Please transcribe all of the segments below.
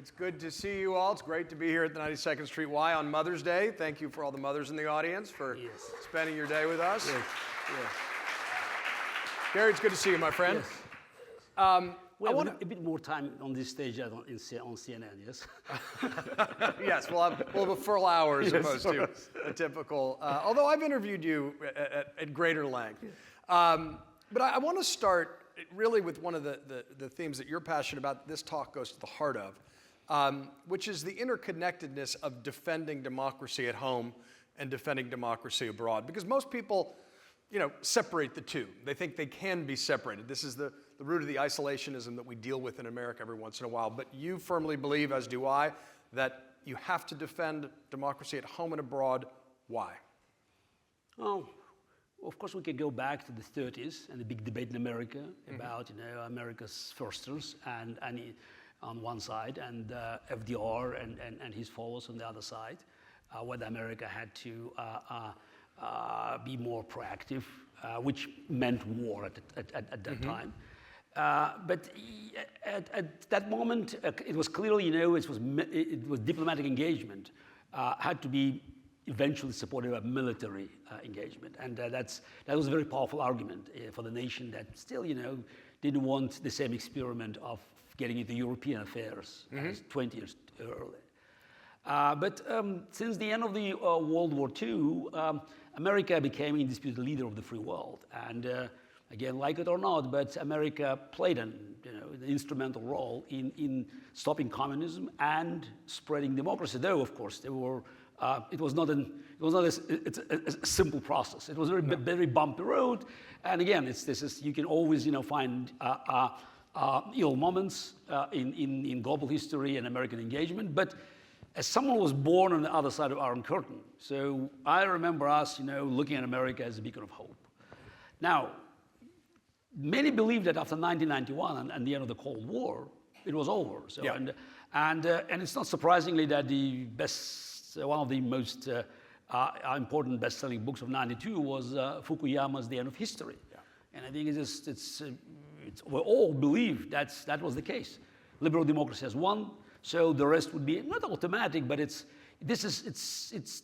It's good to see you all. It's great to be here at the 92nd Street Y on Mother's Day. Thank you for all the mothers in the audience for spending your day with us. Yes. Yes. Gary, it's good to see you, my friend. Yes. We have a bit more time on this stage than on CNN, yes? Yes, we'll have a full hour as opposed to a typical, although I've interviewed you at greater length. But I want to start really with one of the themes that you're passionate about. This talk goes to the heart of, which is the interconnectedness of defending democracy at home and defending democracy abroad. Because most people, separate the two. They think they can be separated. This is the root of the isolationism that we deal with in America every once in a while. But you firmly believe, as do I, that you have to defend democracy at home and abroad. Why? Oh, of course, we could go back to the 30s and the big debate in America about, America's firsters and on one side and FDR and his followers on the other side, whether America had to be more proactive, which meant war at that time. But at that moment, it was clearly, it was diplomatic engagement had to be eventually supported by military engagement, and that was a very powerful argument for the nation that still, didn't want the same experiment of getting into European affairs as 20 years earlier. But since the end of the World War II, America became an indisputed leader of the free world, and again, like it or not, but America played an instrumental role in stopping communism and spreading democracy. Though, of course, there were. It was not a simple process. It was a very bumpy road, and again, you can always find ill moments in global history and American engagement. But as someone who was born on the other side of Iron Curtain, so I remember us, looking at America as a beacon of hope. Now, many believe that after 1991 and the end of the Cold War, it was over. So and it's not surprisingly that one of the most important best-selling books of '92 was Fukuyama's *The End of History*. And I think we all believe that was the case. Liberal democracy has won, so the rest would be not automatic, but it's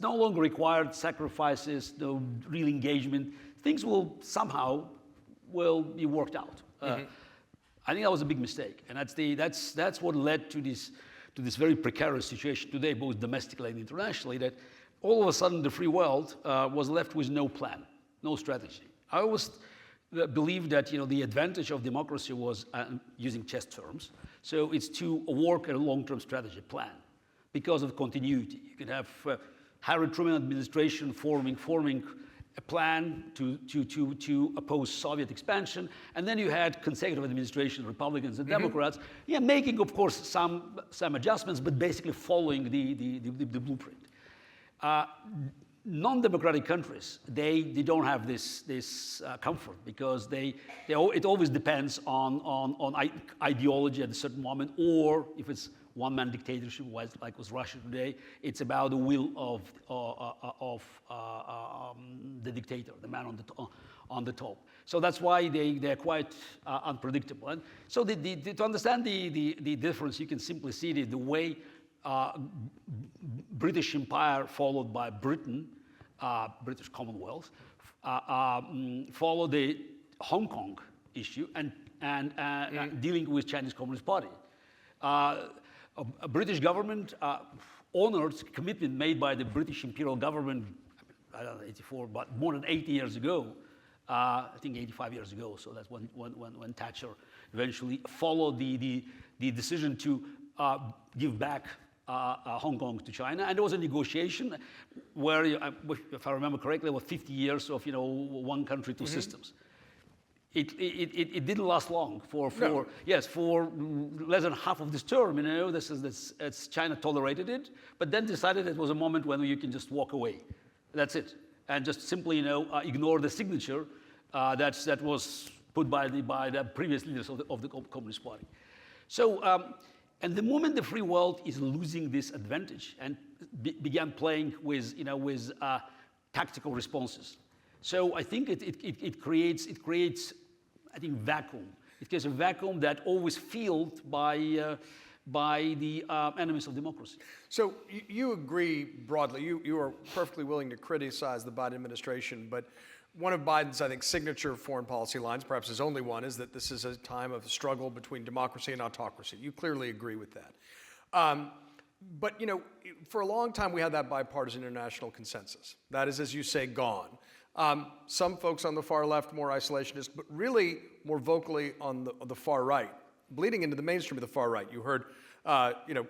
no longer required sacrifices, no real engagement. Things will somehow be worked out. I think that was a big mistake, and that's what led to this very precarious situation today, both domestically and internationally, that all of a sudden the free world was left with no plan, no strategy. I always believe that the advantage of democracy was, using chess terms, so it's to work at a long-term strategy plan because of continuity. You can have Harry Truman administration forming a plan to oppose Soviet expansion, and then you had consecutive administration, Republicans and Democrats, making, of course, some adjustments, but basically following the blueprint. Non-democratic countries, they don't have this comfort because it always depends on ideology at a certain moment, or if it's one-man dictatorship, like was Russia today, it's about the will of the dictator, the man on the top. So that's why they're quite unpredictable. And so to understand the difference, you can simply see the way British Empire followed by Britain, British Commonwealth, followed the Hong Kong issue and dealing with Chinese Communist Party. A British government honored commitment made by the British imperial government, I don't know, 84, but more than 80 years ago, I think 85 years ago, so that's when Thatcher eventually followed the decision to give back Hong Kong to China. And there was a negotiation where, if I remember correctly, there were 50 years of one country, two systems. It didn't last long for less than half of this term. China tolerated it, but then decided it was a moment when you can just walk away. That's it, and just simply ignore the signature that was put by the previous leaders of the Communist Party. So, and the moment the free world is losing this advantage and began playing with tactical responses. So I think it creates I think vacuum. It creates a vacuum that always filled by by the enemies of democracy. So you agree broadly, you are perfectly willing to criticize the Biden administration, but one of Biden's, I think, signature foreign policy lines, perhaps his only one, is that this is a time of struggle between democracy and autocracy. You clearly agree with that. But, you know, for a long time we had that bipartisan international consensus. That is, as you say, gone. Some folks on the far left more isolationist, but really more vocally on the far right, bleeding into the mainstream of the far right. You heard, you know,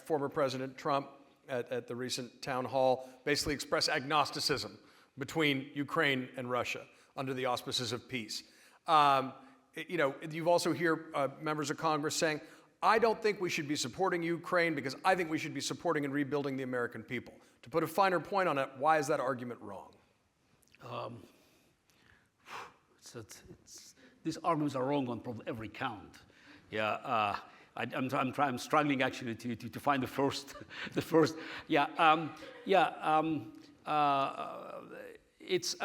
former President Trump at the recent town hall basically express agnosticism between Ukraine and Russia under the auspices of peace. You know, you've also hear members of Congress saying, I don't think we should be supporting Ukraine because I think we should be supporting and rebuilding the American people. To put a finer point on it, why is that argument wrong? These arguments are wrong on probably every count. Yeah, I'm struggling actually to find the first. It's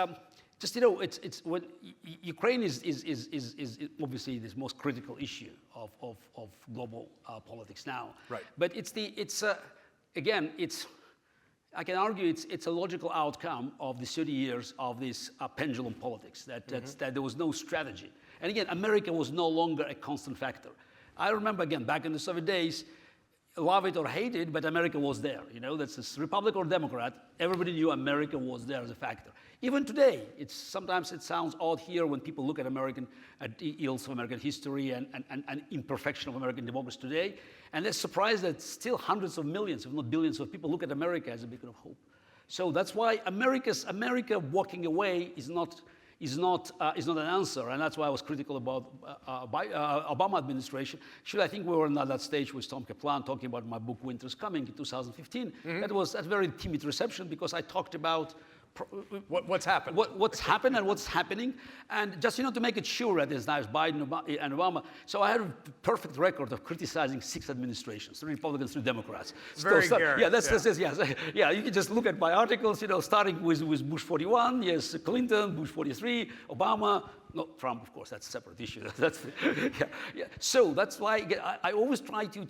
just, you know, it's when Ukraine is obviously the most critical issue of global politics now. Right. But again, I can argue it's a logical outcome of the 30 years of this pendulum politics, that there was no strategy. And again, America was no longer a constant factor. I remember, again, back in the Soviet days, love it or hate it, but America was there. You know, that's a Republican or Democrat, everybody knew America was there as a factor. Even today, sometimes it sounds odd here when people look at ills of American history and imperfection of American democracy today, and they're surprised that still hundreds of millions, if not billions of people look at America as a beacon of hope. So that's why America walking away is not an answer, and that's why I was critical about Obama administration. Actually, I think we were on that stage with Tom Kaplan talking about my book Winter's Coming in 2015. That was a very timid reception because I talked about what's happened? What's happened and what's happening, and just, you know, to make it sure that there's now Biden and Obama. So I had a perfect record of criticizing 6 administrations: 3 Republicans, 3 Democrats. Garrett. Yeah, that's yes. Yeah, you can just look at my articles. You know, starting with Bush 41, yes, Clinton, Bush 43, Obama. No, Trump, of course, that's a separate issue. Yeah. So that's why I always try to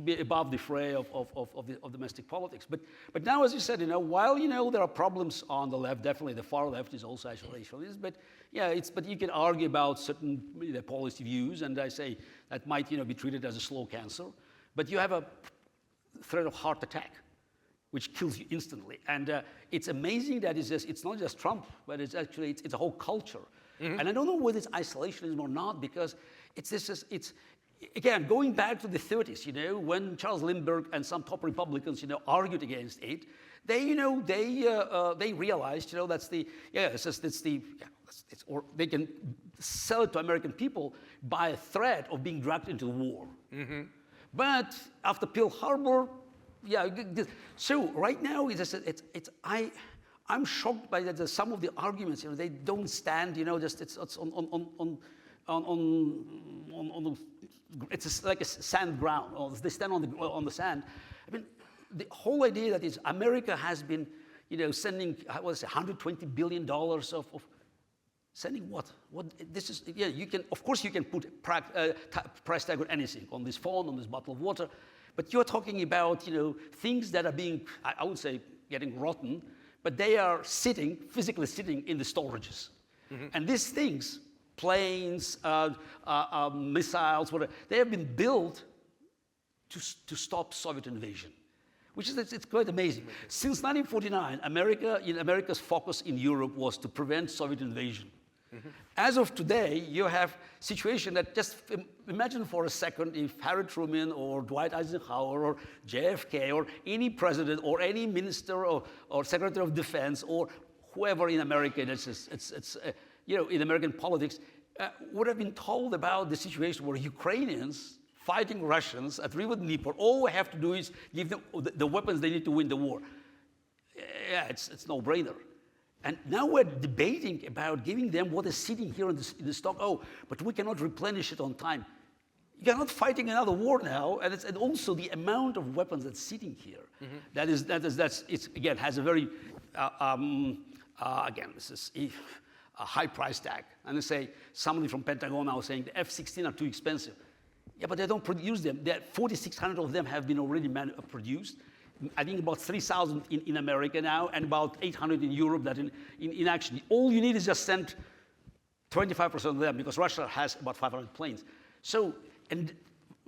be above the fray of domestic politics. But now, as you said, you know, while, you know, there are problems on the left, definitely the far left is also isolationist. But yeah, but you can argue about certain policy views, and I say that might, you know, be treated as a slow cancer. But you have a threat of heart attack, which kills you instantly. And it's amazing that it's not just Trump, but it's a whole culture. And I don't know whether it's isolationism or not, because it's again, going back to the 30s, you know, when Charles Lindbergh and some top Republicans, you know, argued against it, they realized, you know, or they can sell it to American people by a threat of being dragged into the war. But after Pearl Harbor, yeah, so right now I'm shocked by that. Some of the arguments, you know, they don't stand. You know, just it's it's like a sand ground, or they stand on the sand. I mean, the whole idea that is America has been, you know, sending $120 billion of sending what? What this is? Yeah, you can, of course, you can put price tag on anything, on this phone, on this bottle of water, but you're talking about, you know, things that are being, I would say, getting rotten. But they are physically sitting in the storages. And these things, planes, missiles, whatever, they have been built to stop Soviet invasion, which is, it's quite amazing. Since 1949, America's focus in Europe was to prevent Soviet invasion. As of today, you have a situation that just imagine for a second if Harry Truman or Dwight Eisenhower or JFK or any president or any minister or secretary of defense or whoever in America, you know, in American politics, would have been told about the situation where Ukrainians fighting Russians at River Dnieper, all we have to do is give them the weapons they need to win the war. Yeah, it's no-brainer. And now we're debating about giving them what is sitting here in the stock. Oh, but we cannot replenish it on time. You're not fighting another war now, and also the amount of weapons that's sitting here. It's again has a very again, this is a high price tag. And they say somebody from Pentagon now saying the F-16 are too expensive. Yeah, but they don't produce them. 4,600 of them have been already produced. I think about 3,000 in America now, and about 800 in Europe that in action. All you need is just send 25% of them, because Russia has about 500 planes. So, and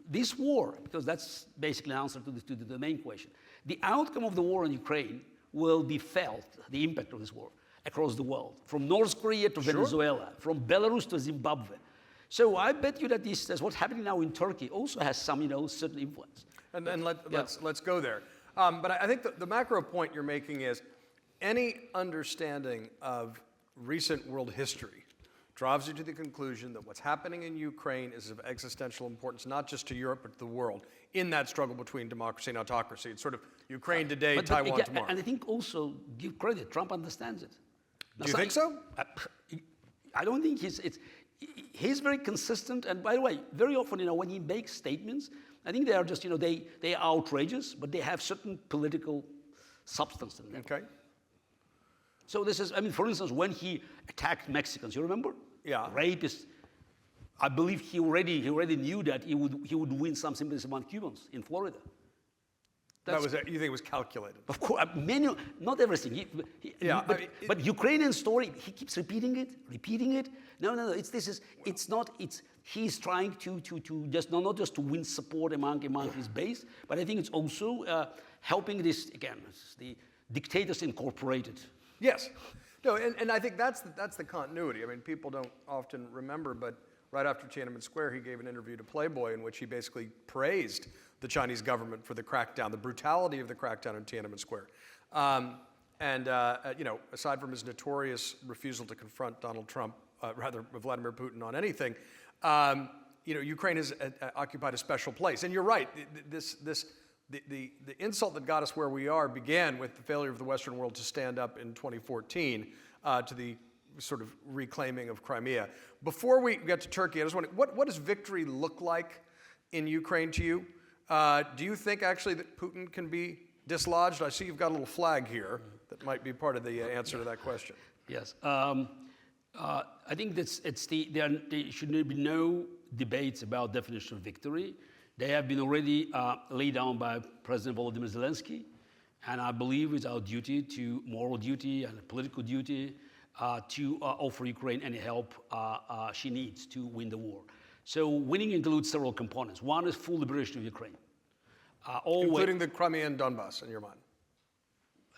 this war, because that's basically an answer to the main question, the outcome of the war in Ukraine will be felt, the impact of this war, across the world, from North Korea to Venezuela, from Belarus to Zimbabwe. So I bet you that what's happening now in Turkey also has some, certain influence. And let's go there. But I think the macro point you're making is any understanding of recent world history drives you to the conclusion that what's happening in Ukraine is of existential importance, not just to Europe, but to the world, in that struggle between democracy and autocracy. It's sort of Ukraine today, Taiwan tomorrow. And I think also, give credit, Trump understands it. Do you think so? I don't think he's very consistent. And by the way, very often, when he makes statements, I think they are just, they are outrageous, but they have certain political substance in them. Okay. So this is, for instance, when he attacked Mexicans, you remember? Yeah. Rapists. I believe he already knew that he would win some sympathy among Cubans in Florida. You think it was calculated? Of course, not everything. But Ukrainian story, he keeps repeating it. No. He's trying to just not just to win support among his base, but I think it's also helping this again. The Dictators Incorporated. Yes. No, and I think that's the continuity. People don't often remember, but right after Tiananmen Square, he gave an interview to Playboy in which he basically praised the Chinese government for the crackdown, the brutality of the crackdown in Tiananmen Square. Aside from his notorious refusal to confront Vladimir Putin on anything, Ukraine has occupied a special place. And you're right, the insult that got us where we are began with the failure of the Western world to stand up in 2014 to the sort of reclaiming of Crimea. Before we get to Turkey, I just want to, what does victory look like in Ukraine to you? Do you think actually that Putin can be dislodged? I see you've got a little flag here that might be part of the answer to that question. Yes. I think there should be no debates about definition of victory. They have been already laid down by President Volodymyr Zelensky, and I believe it's our duty, moral duty and political duty, to offer Ukraine any help she needs to win the war. So winning includes several components. One is full liberation of Ukraine. Including the Crimea and Donbass, in your mind?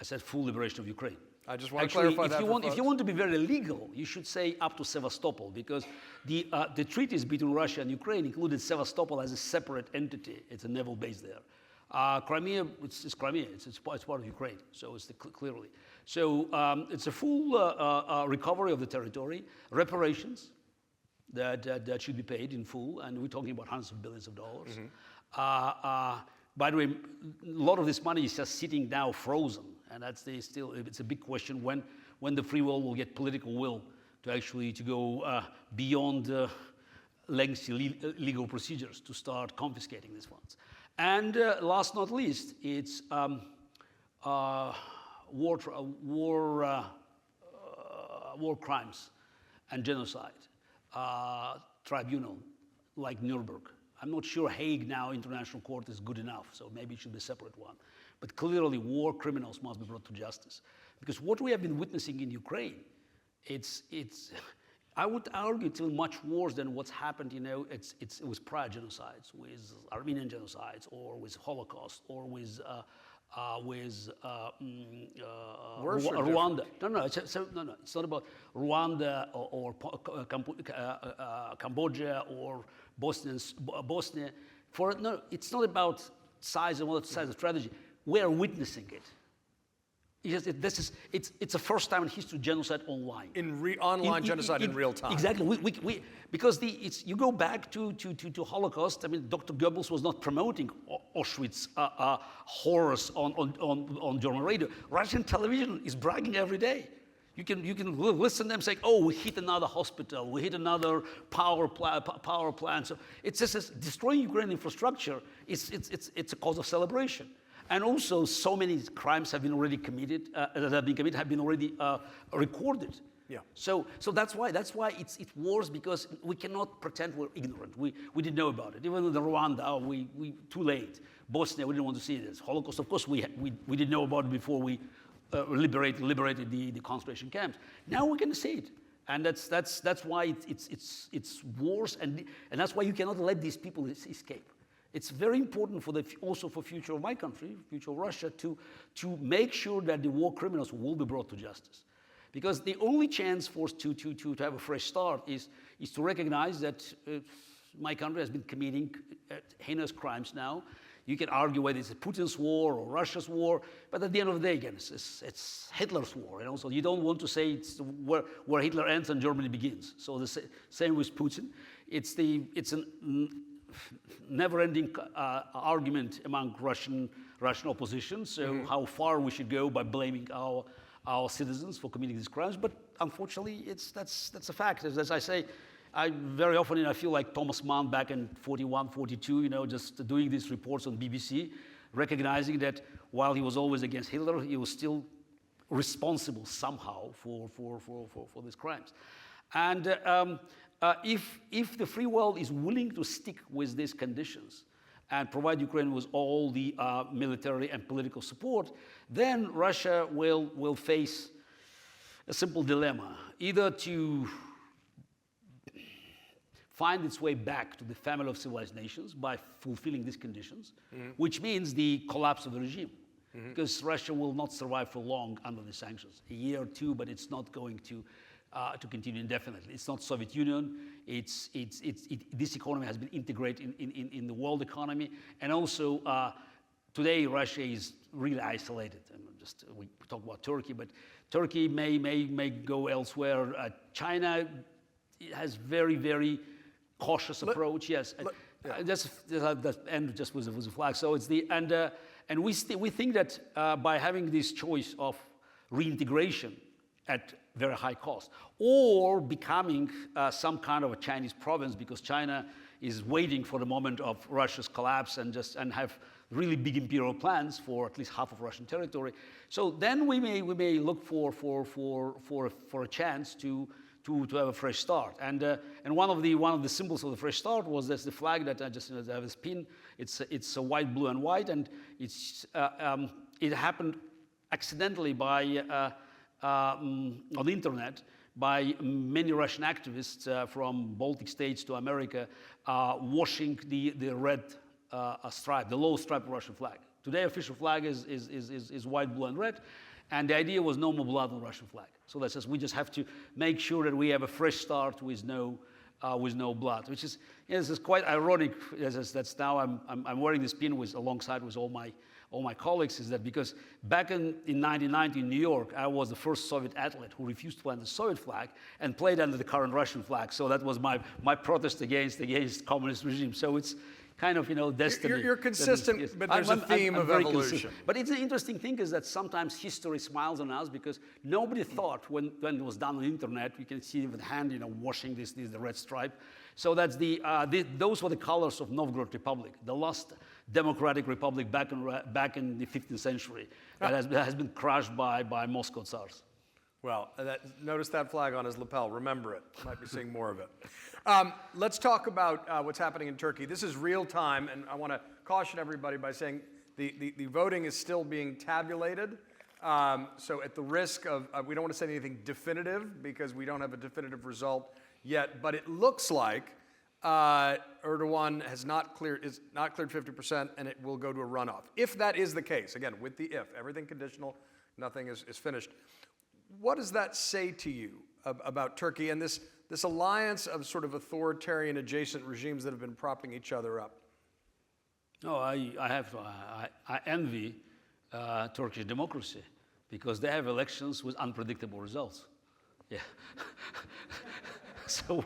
I said full liberation of Ukraine. I just want to clarify that. If you want to be very legal, you should say up to Sevastopol, because the treaties between Russia and Ukraine included Sevastopol as a separate entity. It's a naval base there. Crimea, it's Crimea. It's part of Ukraine, so it's clearly. So it's a full recovery of the territory, reparations that should be paid in full, and we're talking about hundreds of billions of dollars. Mm-hmm. By the way, a lot of this money is just sitting now frozen, and it's a big question when the free world will get political will to actually go beyond lengthy legal procedures to start confiscating these funds. And last not least, it's war crimes and genocide tribunal like Nuremberg. I'm not sure Hague now, International Court, is good enough, so maybe it should be a separate one. But clearly, war criminals must be brought to justice. Because what we have been witnessing in Ukraine, I would argue it's much worse than what's happened, with prior genocides, with Armenian genocides, or with Holocaust, or with Rwanda. No, it's not about Rwanda or Cambodia or Bosnia. It's not about size and size of strategy. We are witnessing it. It's the first time in history genocide online. Online genocide in real time. Exactly. Because you go back to Holocaust. Dr. Goebbels was not promoting Auschwitz horrors on German radio. Russian television is bragging every day. You can listen to them saying, "Oh, we hit another hospital. We hit another power plant." So it's just destroying Ukrainian infrastructure. It's a cause of celebration. And also, so many crimes have been already committed, have been already recorded. Yeah. So that's why it's wars, because we cannot pretend we're ignorant. We didn't know about it. Even the Rwanda, we too late. Bosnia, we didn't want to see this. Holocaust, of course, we didn't know about it before we liberated the concentration camps. Now we can see it, and that's why it's wars, and that's why you cannot let these people escape. It's very important also for future of my country, future of Russia, to make sure that the war criminals will be brought to justice. Because the only chance for us to have a fresh start is to recognize that my country has been committing heinous crimes now. You can argue whether it's Putin's war or Russia's war, but at the end of the day, again, it's Hitler's war. And also, you don't want to say it's where Hitler ends and Germany begins. So the same with Putin. It's a never-ending argument among Russian opposition. So how far we should go by blaming our citizens for committing these crimes, but unfortunately, that's a fact. As I say, I very often I feel like Thomas Mann back in 41, 42, just doing these reports on BBC, recognizing that while he was always against Hitler, he was still responsible somehow for these crimes. And if the free world is willing to stick with these conditions and provide Ukraine with all the military and political support, then Russia will face a simple dilemma, either to find its way back to the family of civilized nations by fulfilling these conditions, which means the collapse of the regime, because Russia will not survive for long under the sanctions, a year or two, but it's not going to continue indefinitely. It's not Soviet Union. This economy has been integrated in the world economy, and also today Russia is really isolated. And we talk about Turkey, but Turkey may go elsewhere. China has very cautious approach. Yes, just end just with the flag. So it's and we think that by having this choice of reintegration at very high cost, or becoming some kind of a Chinese province, because China is waiting for the moment of Russia's collapse and have really big imperial plans for at least half of Russian territory. So then we may look for a chance to have a fresh start. And one of the symbols of the fresh start was the flag that I just have a spin. It's a white, blue, and white, and it happened accidentally by. On the internet by many Russian activists from Baltic states to America washing the red stripe, the low stripe Russian flag. Today, official flag is white, blue, and red, and the idea was no more blood on the Russian flag. So that says we just have to make sure that we have a fresh start with no blood, which is this is quite ironic. That's now I'm wearing this pin alongside with all my colleagues, is that because back in 1990 in New York, I was the first Soviet athlete who refused to fly under the Soviet flag and played under the current Russian flag. So that was my protest against communist regime. So it's kind of destiny. You're consistent, but there's a theme of evolution. But it's an interesting thing is that sometimes history smiles on us, because nobody thought when it was done on the internet, you can see with hand washing the red stripe. So that's those were the colors of Novgorod Republic, the last democratic republic back in the 15th century that has been crushed by Moscow Tsars. Well, notice that flag on his lapel. Remember it. Might be seeing more of it. Let's talk about what's happening in Turkey. This is real time, and I want to caution everybody by saying the voting is still being tabulated. So at the risk of, we don't want to say anything definitive because we don't have a definitive result yet, but it looks like Erdogan is not cleared 50%, and it will go to a runoff. If that is the case, again, with the if, everything conditional, nothing is finished. What does that say to you about Turkey and this alliance of sort of authoritarian adjacent regimes that have been propping each other up? No, I envy Turkish democracy, because they have elections with unpredictable results. Yeah. So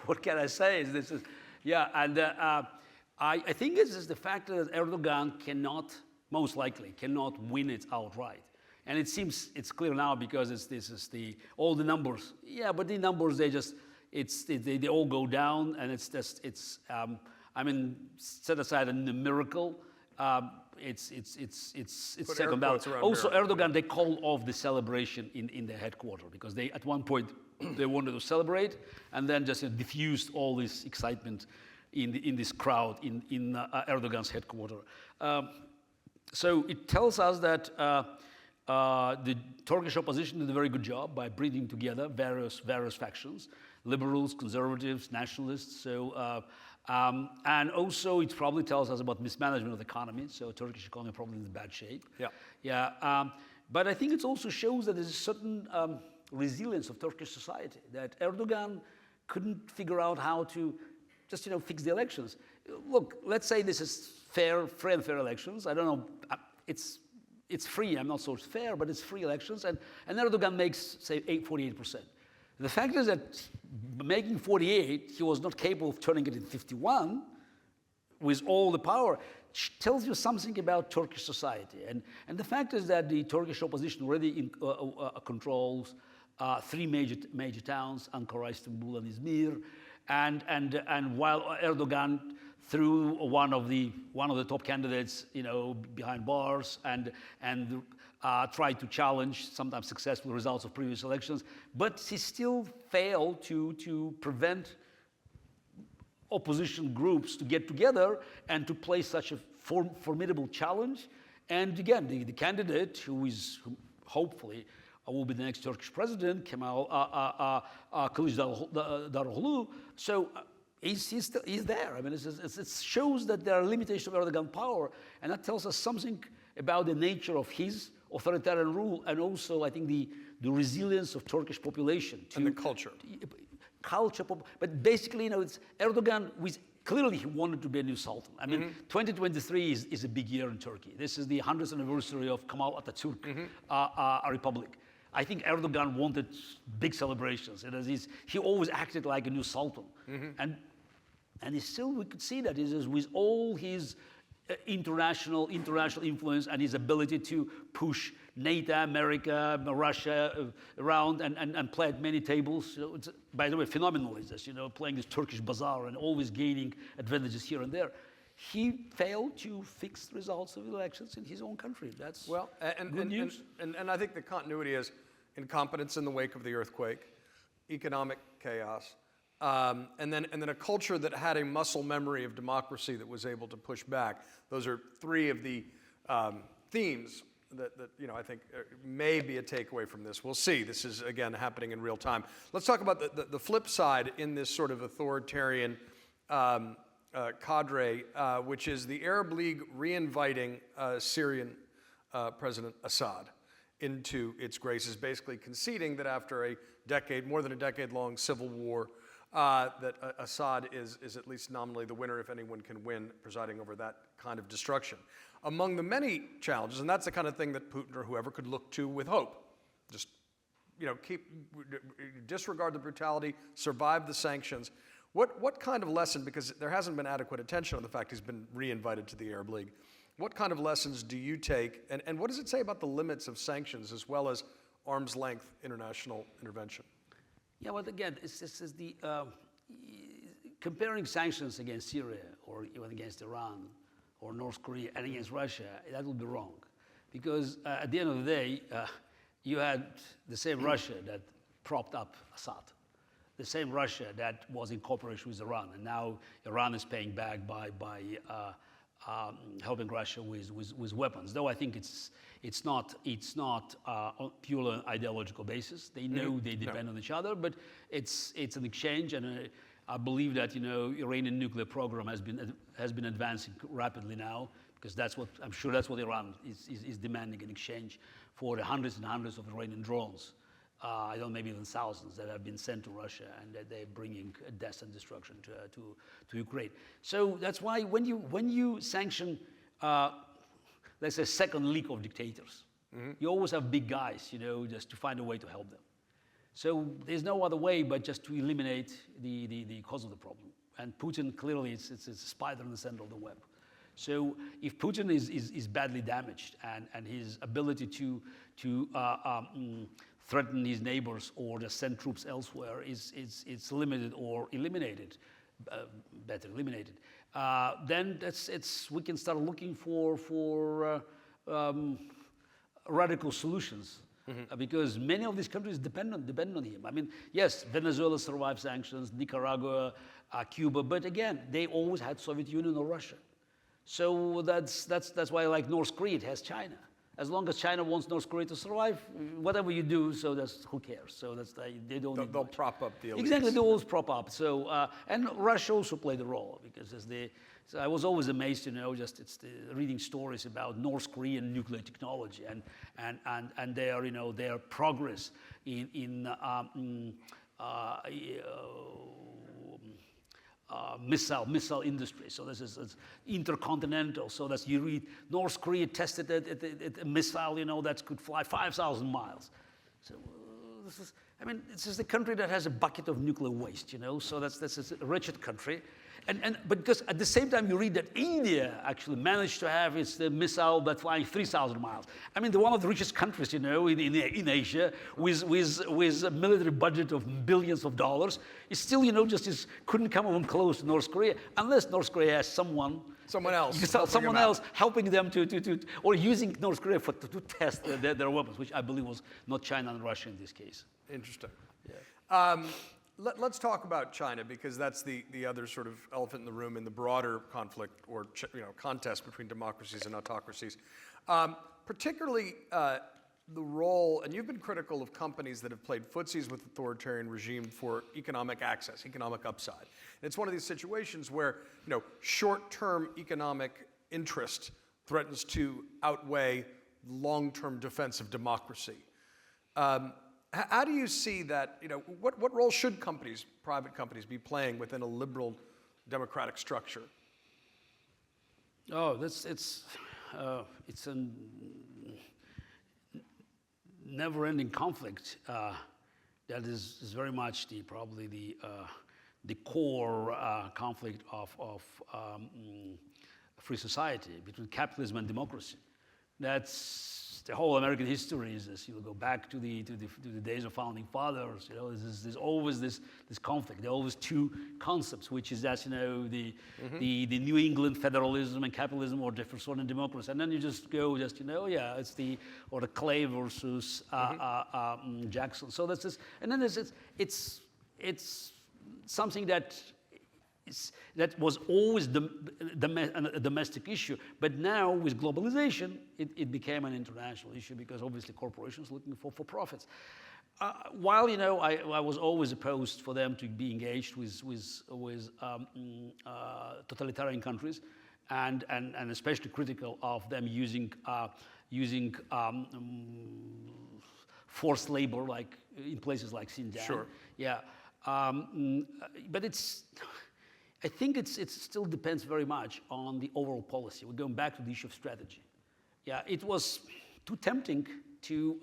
what can I say? I think this is the fact that Erdogan most likely cannot win it outright. And it seems it's clear now because all the numbers. Yeah, but the numbers they all go down, and set aside a miracle. it's Put second air balance. quotes around Also, miracle, Erdogan, they called off the celebration in their headquarters because they, at one point, they wanted to celebrate and then just diffused all this excitement in this crowd in Erdogan's headquarters. So it tells us that the Turkish opposition did a very good job by bringing together various factions, liberals, conservatives, nationalists. So, and also it probably tells us about mismanagement of the economy. So Turkish economy probably in bad shape. Yeah. Yeah. But I think it also shows that there's a certain resilience of Turkish society, that Erdogan couldn't figure out how to just fix the elections. Look, let's say this is free and fair elections. I don't know, it's free. I'm not so fair, but it's free elections, and Erdogan makes say 48%. The fact is that making 48, he was not capable of turning it into 51 with all the power. Tells you something about Turkish society, and the fact is that the Turkish opposition already controls 3 major towns: Ankara, Istanbul, and Izmir, and while Erdogan threw one of the top candidates, behind bars and tried to challenge sometimes successful results of previous elections, but he still failed to prevent opposition groups to get together and to place such a formidable challenge. And again, the candidate who hopefully will be the next Turkish president, Kemal Kılıçdaroğlu. So he's there. I mean, it shows that there are limitations of Erdogan power, and that tells us something about the nature of his authoritarian rule, and also, I think, the resilience of Turkish population and the culture. But basically, it's Erdogan. Clearly, he wanted to be a new sultan. I mean, 2023 is a big year in Turkey. This is the 100th anniversary of Kemal Atatürk Republic. I think Erdogan wanted big celebrations. He always acted like a new sultan, and we could see that with all his international influence and his ability to push NATO, America, Russia around and play at many tables. By the way, phenomenal is this, playing this Turkish bazaar and always gaining advantages here and there. He failed to fix the results of the elections in his own country. That's good news. And I think the continuity is incompetence in the wake of the earthquake, economic chaos, and then a culture that had a muscle memory of democracy that was able to push back. Those are 3 of the themes that I think may be a takeaway from this. We'll see. This is, again, happening in real time. Let's talk about the flip side in this sort of authoritarian cadre, which is the Arab League re-inviting Syrian President Assad into its graces, basically conceding that after more than a decade-long civil war, that Assad is at least nominally the winner, if anyone can win, presiding over that kind of destruction. Among the many challenges, and that's the kind of thing that Putin or whoever could look to with hope. Just, disregard the brutality, survive the sanctions. What kind of lesson, because there hasn't been adequate attention on the fact he's been re-invited to the Arab League, what kind of lessons do you take, and what does it say about the limits of sanctions as well as arm's length international intervention? Yeah, well, again, this is the comparing sanctions against Syria or even against Iran or North Korea and against Russia, that would be wrong. Because at the end of the day, you had the same Russia that propped up Assad, the same Russia that was in cooperation with Iran, and now Iran is paying back by helping Russia with weapons. Though I think it's not on purely ideological basis. They know they depend on each other, but it's an exchange, and I believe that Iranian nuclear program has been advancing rapidly now, because I'm sure that's what Iran is demanding in exchange for the hundreds and hundreds of Iranian drones. I don't know, maybe even thousands that have been sent to Russia, and that they're bringing death and destruction to Ukraine. So that's why when you sanction, let's say, second league of dictators, you always have big guys, just to find a way to help them. So there's no other way but just to eliminate the cause of the problem. And Putin, clearly, it's a spider in the center of the web. So if Putin is badly damaged and his ability to threaten his neighbors or to send troops elsewhere is limited or eliminated, better eliminated, then we can start looking for radical solutions. Because many of these countries depend on him. I mean, yes, Venezuela survived sanctions, Nicaragua, Cuba, but again, they always had Soviet Union or Russia. So that's why, like North Korea, it has China. As long as China wants North Korea to survive, whatever you do, so who cares? So they don't. They'll prop up the elites. Exactly, they always prop up. So and Russia also played a role because so I was always amazed, reading stories about North Korean nuclear technology and their progress in missile industry. So this is intercontinental. So that you read North Korea tested a missile, that could fly 5,000 miles. So this is the country that has a bucket of nuclear waste. So that's a wretched country. But because at the same time you read that India actually managed to have the missile that flying 3,000 miles. I mean, one of the richest countries, in Asia, with a military budget of billions of dollars, is still, couldn't come even close to North Korea unless North Korea has someone else helping them or using North Korea to test their weapons, which I believe was not China and Russia in this case. Interesting. Yeah. Let's talk about China, because that's the other sort of elephant in the room in the broader conflict or contest between democracies and autocracies. Particularly the role, and you've been critical of companies that have played footsies with authoritarian regime for economic access, economic upside. And it's one of these situations where short-term economic interest threatens to outweigh long-term defense of democracy. How do you see that, what role should private companies be playing within a liberal democratic structure? Oh, it's a never-ending conflict that is very much probably the core conflict of free society between capitalism and democracy. That's the whole American history. Is this? You go back to the days of founding fathers. There's always this conflict. There are always two concepts, which is that the New England federalism and capitalism, or different sort of democracy. And then you just go it's the Clay versus Jackson. So that's this. And then it's something that was always a domestic issue, but now with globalization, it became an international issue because obviously corporations looking for profits. While I was always opposed for them to be engaged with totalitarian countries, and especially critical of them using forced labor, like in places like Xinjiang. Sure. Yeah, but I think it still depends very much on the overall policy. We're going back to the issue of strategy. Yeah, it was too tempting to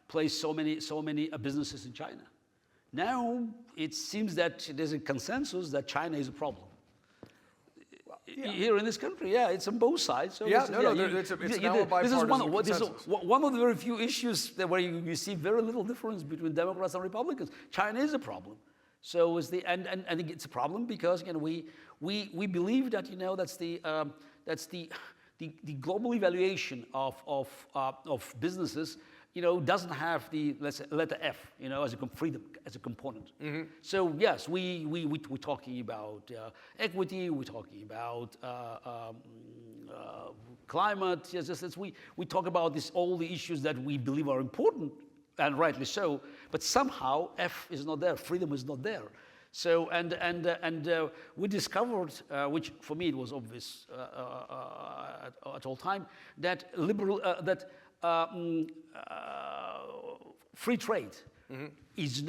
place so many businesses in China. Now it seems that there's a consensus that China is a problem. Here in this country, it's on both sides. So it's now a bipartisan consensus. This is one of the very few issues where you see very little difference between Democrats and Republicans. China is a problem. So and I think it's a problem because we believe that that's the global evaluation of businesses doesn't have the letter F as freedom as a component. Mm-hmm. So yes, we're talking about equity, we're talking about climate. Yes, we talk about all the issues that we believe are important. And rightly so, but somehow F is not there. Freedom is not there. So and we discovered, which for me it was obvious at all time, that free trade does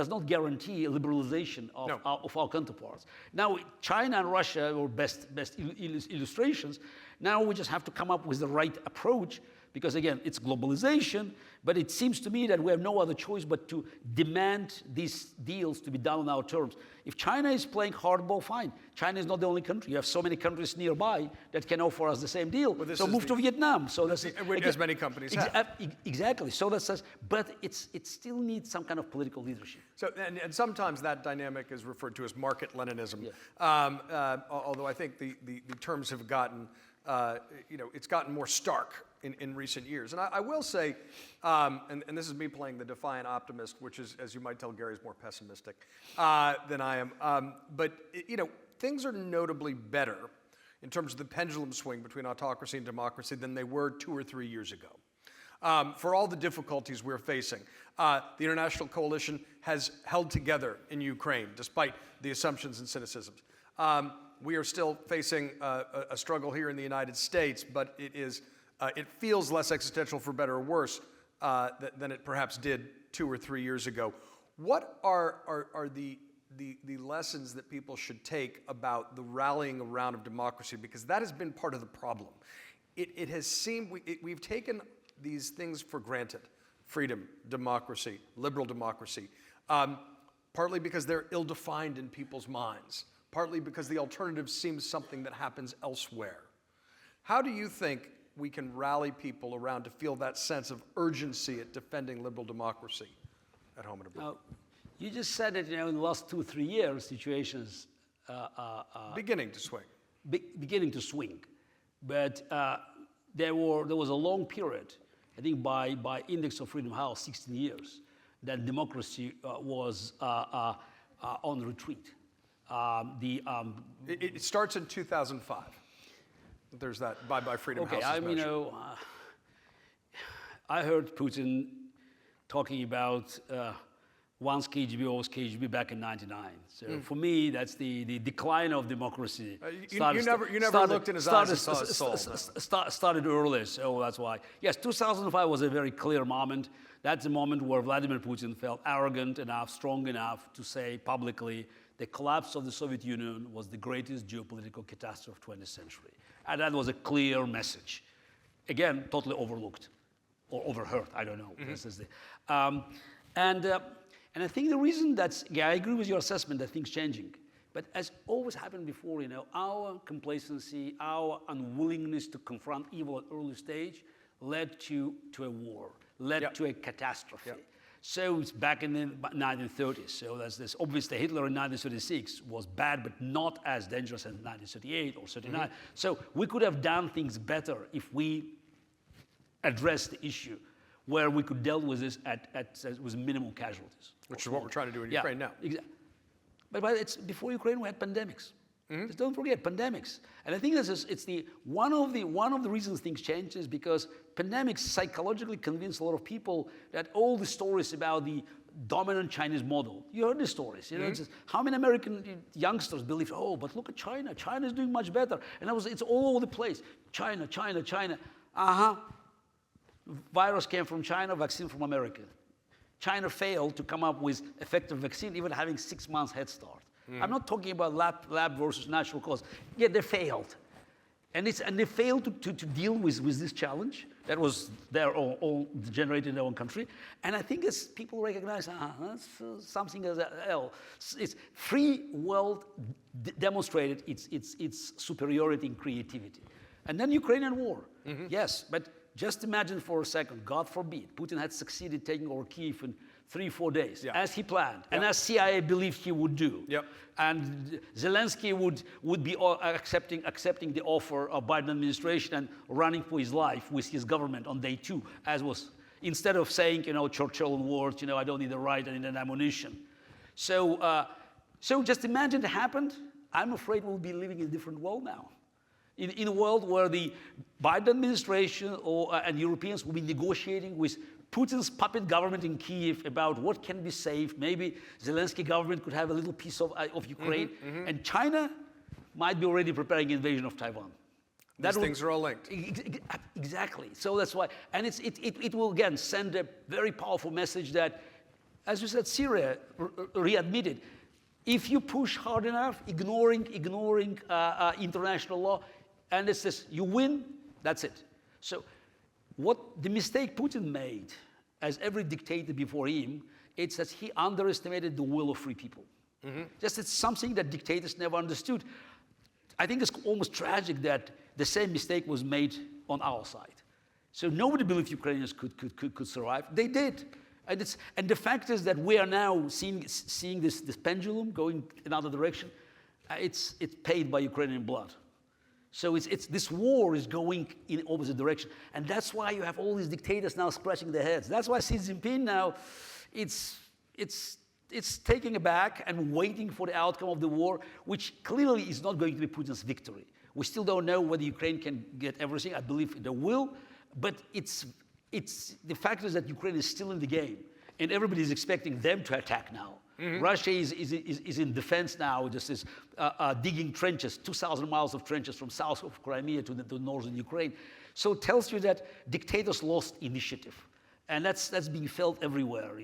not guarantee a liberalization of our counterparts. Now China and Russia were best illustrations. Now we just have to come up with the right approach Because again, it's globalization, but it seems to me that we have no other choice but to demand these deals to be done on our terms. If China is playing hardball, fine. China is not the only country. You have so many countries nearby that can offer us the same deal. Well, so move to Vietnam. So that's as many companies have. Exactly. So that says, but it still needs some kind of political leadership. So, and sometimes that dynamic is referred to as market Leninism. Although I think the terms have gotten, it's gotten more stark in recent years. And I will say, and this is me playing the defiant optimist, which is, as you might tell, Gary's more pessimistic than I am. But things are notably better in terms of the pendulum swing between autocracy and democracy than they were 2 or 3 years ago. For all the difficulties we're facing, the international coalition has held together in Ukraine, despite the assumptions and cynicisms. We are still facing a struggle here in the United States, but it feels less existential, for better or worse, than it perhaps did 2 or 3 years ago. What are the lessons that people should take about the rallying around of democracy? Because that has been part of the problem. It has seemed we've taken these things for granted: freedom, democracy, liberal democracy, partly because they're ill-defined in people's minds, partly because the alternative seems something that happens elsewhere. How do you think we can rally people around to feel that sense of urgency at defending liberal democracy at home and abroad? You just said that in the last 2 or 3 years, situations beginning to swing. Beginning to swing, but there was a long period, I think by Index of Freedom House, 16 years, that democracy was on retreat. It starts in 2005. There's that by Freedom House. Okay, I heard Putin talking about once KGB, always KGB back in '99. So for me, that's the decline of democracy. You never looked in his eyes and saw his soul. Started early, so that's why. Yes, 2005 was a very clear moment. That's the moment where Vladimir Putin felt arrogant enough, strong enough to say publicly the collapse of the Soviet Union was the greatest geopolitical catastrophe of the 20th century. And that was a clear message. Again, totally overlooked or overheard, I don't know. This is and I think the reason I agree with your assessment that things changing. But as always happened before, our complacency, our unwillingness to confront evil at early stage led to a war, led to a catastrophe. So it's back in the 1930s. So there's this, obviously Hitler in 1936 was bad, but not as dangerous as 1938 or 39. So we could have done things better if we addressed the issue where we could deal with this with minimal casualties. Which is what we're trying to do in Ukraine now. Exactly. But it's before Ukraine we had pandemics. Just don't forget pandemics. And I think it's one of the reasons things change is because pandemics psychologically convince a lot of people that all the stories about the dominant Chinese model, you heard the stories, it's just, how many American youngsters believe, but look at China, China is doing much better. And it's all over the place. China. Virus came from China, vaccine from America. China failed to come up with effective vaccine, even having 6 months head start. I'm not talking about lab versus natural cause. Yeah, they failed. And they failed to deal with this challenge that was there all generated in their own country. And I think as people recognize, that's something else. It's free world demonstrated its superiority in creativity. And then Ukrainian war. Yes, but just imagine for a second, God forbid, Putin had succeeded taking over Kyiv in 3-4 days, as he planned, and as CIA believed he would do. And Zelensky would be accepting the offer of Biden administration and running for his life with his government on day 2, as was, instead of saying, Churchill words, I don't need a right, I need an ammunition. So just imagine it happened. I'm afraid we'll be living in a different world now. In a world where the Biden administration and Europeans will be negotiating with Putin's puppet government in Kyiv about what can be saved. Maybe Zelensky government could have a little piece of Ukraine. And China might be already preparing invasion of Taiwan. These things are all linked. Exactly. So that's why. And it will, again, send a very powerful message that, as you said, Syria readmitted. If you push hard enough, ignoring international law, and it says you win, that's it. So What the mistake Putin made, as every dictator before him, it's that he underestimated the will of free people. Just it's something that dictators never understood. I think it's almost tragic that the same mistake was made on our side. So nobody believed Ukrainians could survive. They did. And the fact is that we are now seeing this pendulum going another direction. It's paid by Ukrainian blood. So this war is going in opposite direction. And that's why you have all these dictators now scratching their heads. That's why Xi Jinping now, it's taking aback and waiting for the outcome of the war, which clearly is not going to be Putin's victory. We still don't know whether Ukraine can get everything. I believe they will. But the fact is that Ukraine is still in the game. And everybody is expecting them to attack now. Russia is in defense now, just is digging trenches, 2,000 miles of trenches from south of Crimea to northern Ukraine. So it tells you that dictators lost initiative. And that's being felt everywhere.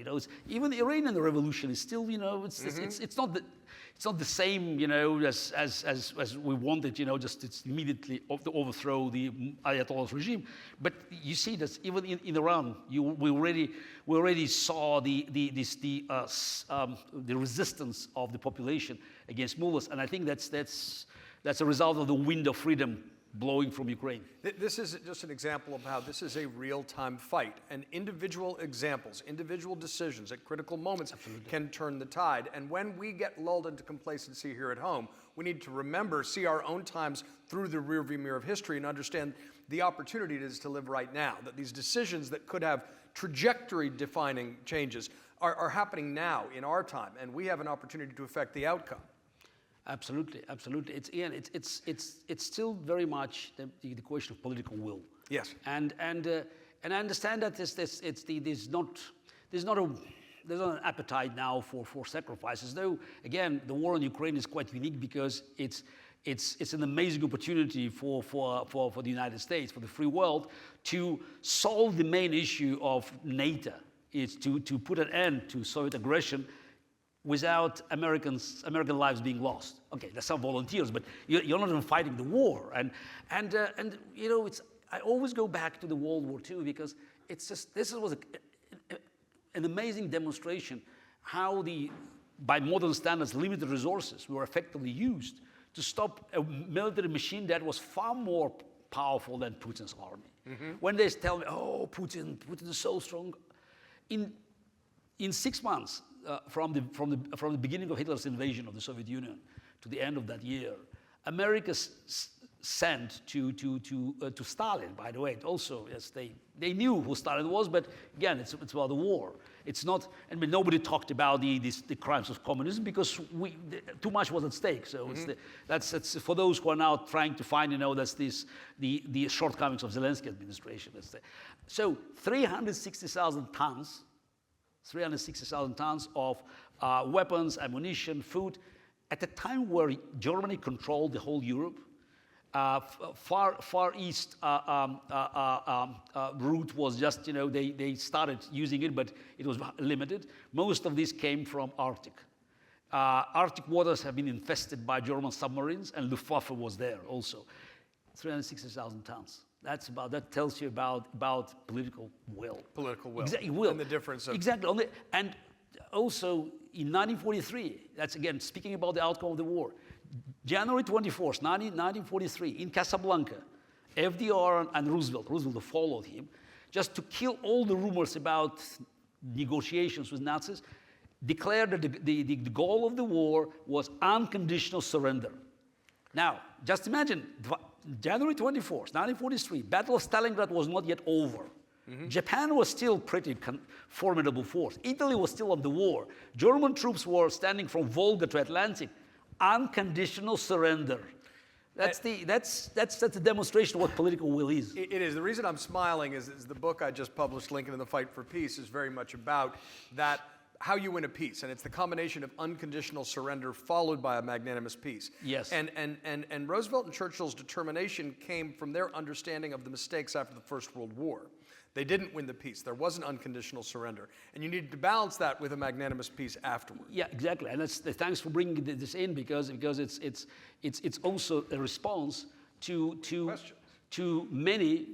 Even the Iranian revolution is still, it's not the same, as we wanted. Just it's immediately to overthrow the Ayatollah's regime. But you see that even in Iran, we already saw the resistance of the population against mullahs, and I think that's a result of the wind of freedom blowing from Ukraine. This is just an example of how this is a real-time fight, and individual examples, individual decisions at critical moments can turn the tide. And when we get lulled into complacency here at home, we need to remember, see our own times through the rearview mirror of history and understand the opportunity it is to live right now, that these decisions that could have trajectory-defining changes are happening now in our time, and we have an opportunity to affect the outcome. Absolutely, absolutely. It's still very much the question of political will. Yes. And I understand that there's not an appetite now for sacrifices. Though again, the war in Ukraine is quite unique because it's an amazing opportunity for the United States, for the free world, to solve the main issue of NATO. It's to put an end to Soviet aggression without American lives being lost. Okay, there's some volunteers, but you're not even fighting the war. And I always go back to the World War II because this was an amazing demonstration how by modern standards, limited resources were effectively used to stop a military machine that was far more powerful than Putin's army. When they tell me, oh, Putin is so strong, in 6 months, from the beginning of Hitler's invasion of the Soviet Union to the end of that year, America sent to Stalin, by the way, also, yes, they knew who Stalin was, but again, it's about the war. It's not, nobody talked about the crimes of communism because too much was at stake. So that's for those who are now trying to find, that's the shortcomings of Zelensky administration. So 360,000 tons of weapons, ammunition, food, at a time where Germany controlled the whole Europe. Far East route was just, they started using it, but it was limited. Most of this came from Arctic. Arctic waters have been infested by German submarines, and Luftwaffe was there also. 360,000 tons. That tells you about political will. Political will. Exactly, will. And the difference of... Exactly. And also in 1943, that's again speaking about the outcome of the war, January 24th, 1943, in Casablanca, FDR and Roosevelt followed him, just to kill all the rumors about negotiations with Nazis, declared that the goal of the war was unconditional surrender. Now, just imagine, January 24th, 1943, Battle of Stalingrad was not yet over. Japan was still pretty formidable force. Italy was still on the war. German troops were standing from Volga to Atlantic. Unconditional surrender. That's a demonstration of what political will is. It is. The reason I'm smiling is the book I just published, Lincoln and the Fight for Peace, is very much about that, how you win a peace. And it's the combination of unconditional surrender followed by a magnanimous peace. Yes. And Roosevelt and Churchill's determination came from their understanding of the mistakes after the First World War. They didn't win the peace. There was an unconditional surrender. And you needed to balance that with a magnanimous peace afterward. Yeah, exactly. And thanks for bringing this in because it's also a response to many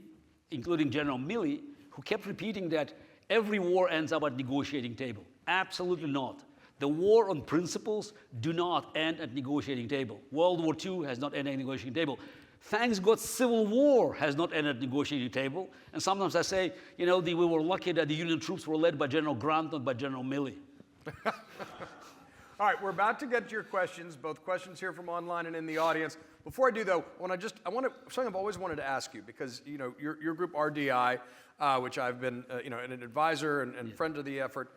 including General Milley, who kept repeating that every war ends up at negotiating table. Absolutely not. The war on principles do not end at negotiating table. World War II has not ended at negotiating table. Thanks God, Civil War has not ended at negotiating table. And sometimes I say, you know, we were lucky that the Union troops were led by General Grant, not by General Milley. All right, we're about to get to your questions, both questions here from online and in the audience. Before I do, though, something I've always wanted to ask you, because you know your group RDI, which I've been an advisor and friend of the effort,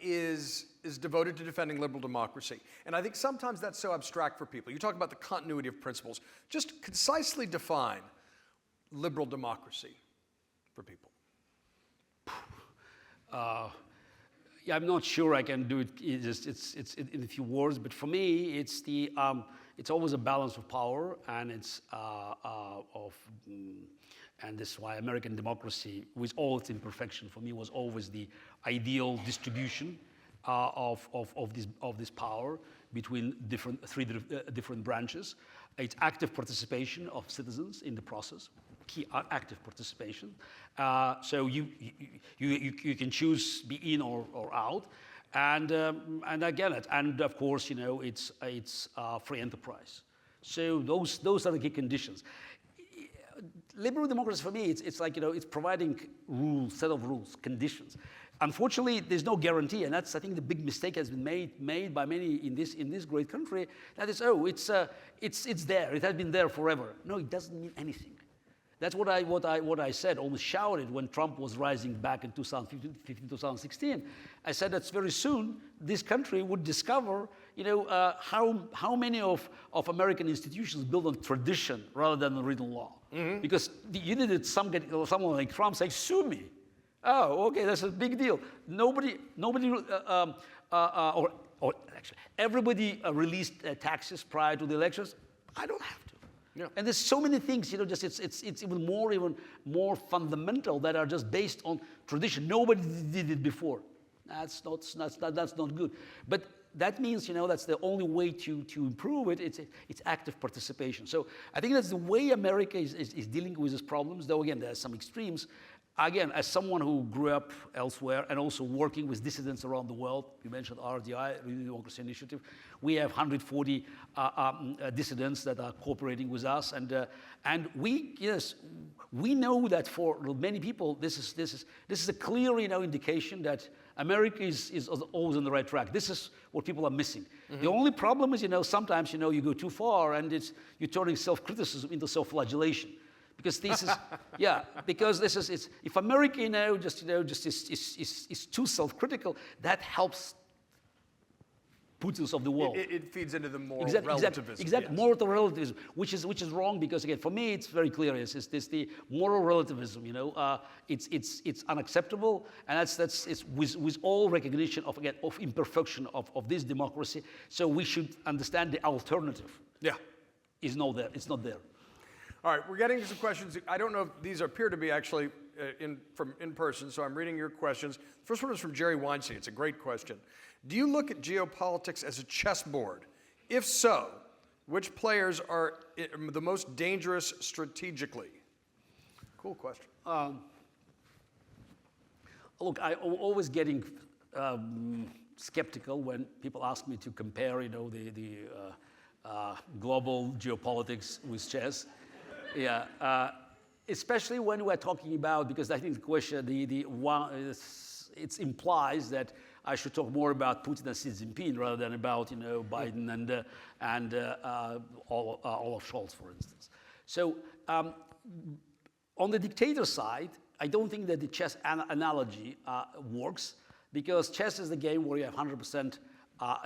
is devoted to defending liberal democracy. And I think sometimes that's so abstract for people. You talk about the continuity of principles. Just concisely define liberal democracy for people. Yeah, I'm not sure I can do it. It's in a few words, but for me, it's always a balance of power, and and this is why American democracy, with all its imperfection, for me was always the ideal distribution of this power between three different branches. It's active participation of citizens in the process. Key active participation. So you can choose be in or out, and I get it. And of course, you know, it's free enterprise. So those are the key conditions. Liberal democracy for me, it's like, you know, it's providing rules, set of rules, conditions. Unfortunately, there's no guarantee, and that's, I think, the big mistake has been made by many in this great country. That is, it's there. It has been there forever. No, it doesn't mean anything. That's what I said, almost shouted when Trump was rising back in 2015, 2016. I said that very soon this country would discover, you know, how many of American institutions build on tradition rather than on written law. Mm-hmm. Because you needed someone like Trump saying, "Sue me." Oh, okay, that's a big deal. Nobody, or actually, everybody released taxes prior to the elections. I don't have to. Yeah. And there's so many things, you know, just it's even more fundamental that are just based on tradition. Nobody did it before. That's not good. But that means, you know, that's the only way to improve it. It's active participation. So I think that's the way America is dealing with these problems. Though again, there are some extremes. Again, as someone who grew up elsewhere and also working with dissidents around the world, you mentioned RDI, Real Democracy Initiative. We have 140 dissidents that are cooperating with us, and we know that for many people this is a clear, you know, indication that America is always on the right track. This is what people are missing. Mm-hmm. The only problem is, you know, sometimes, you know, you go too far and you're turning self-criticism into self-flagellation. Because this is, because this is, if America, you know, just is too self-critical, that helps Putins of the world. It feeds into the moral relativism. Exactly, yes. Moral relativism, which is wrong, because again, for me, it's very clear. It's the moral relativism. You know, it's unacceptable, and it's with all recognition of imperfection of this democracy. So we should understand the alternative. Yeah, is not there. It's not there. All right, we're getting to some questions. I don't know if these appear to be actually from in person, so I'm reading your questions. First one is from Jerry Weinstein. It's a great question. Do you look at geopolitics as a chessboard? If so, which players are the most dangerous strategically? Cool question. Look, I'm always getting skeptical when people ask me to compare, you know, the global geopolitics with chess. Yeah, especially when we're talking about, because I think the question, it implies that I should talk more about Putin and Xi Jinping rather than about, you know, Biden and Olaf Scholz, for instance. So on the dictator side, I don't think that the chess analogy works, because chess is the game where you have 100%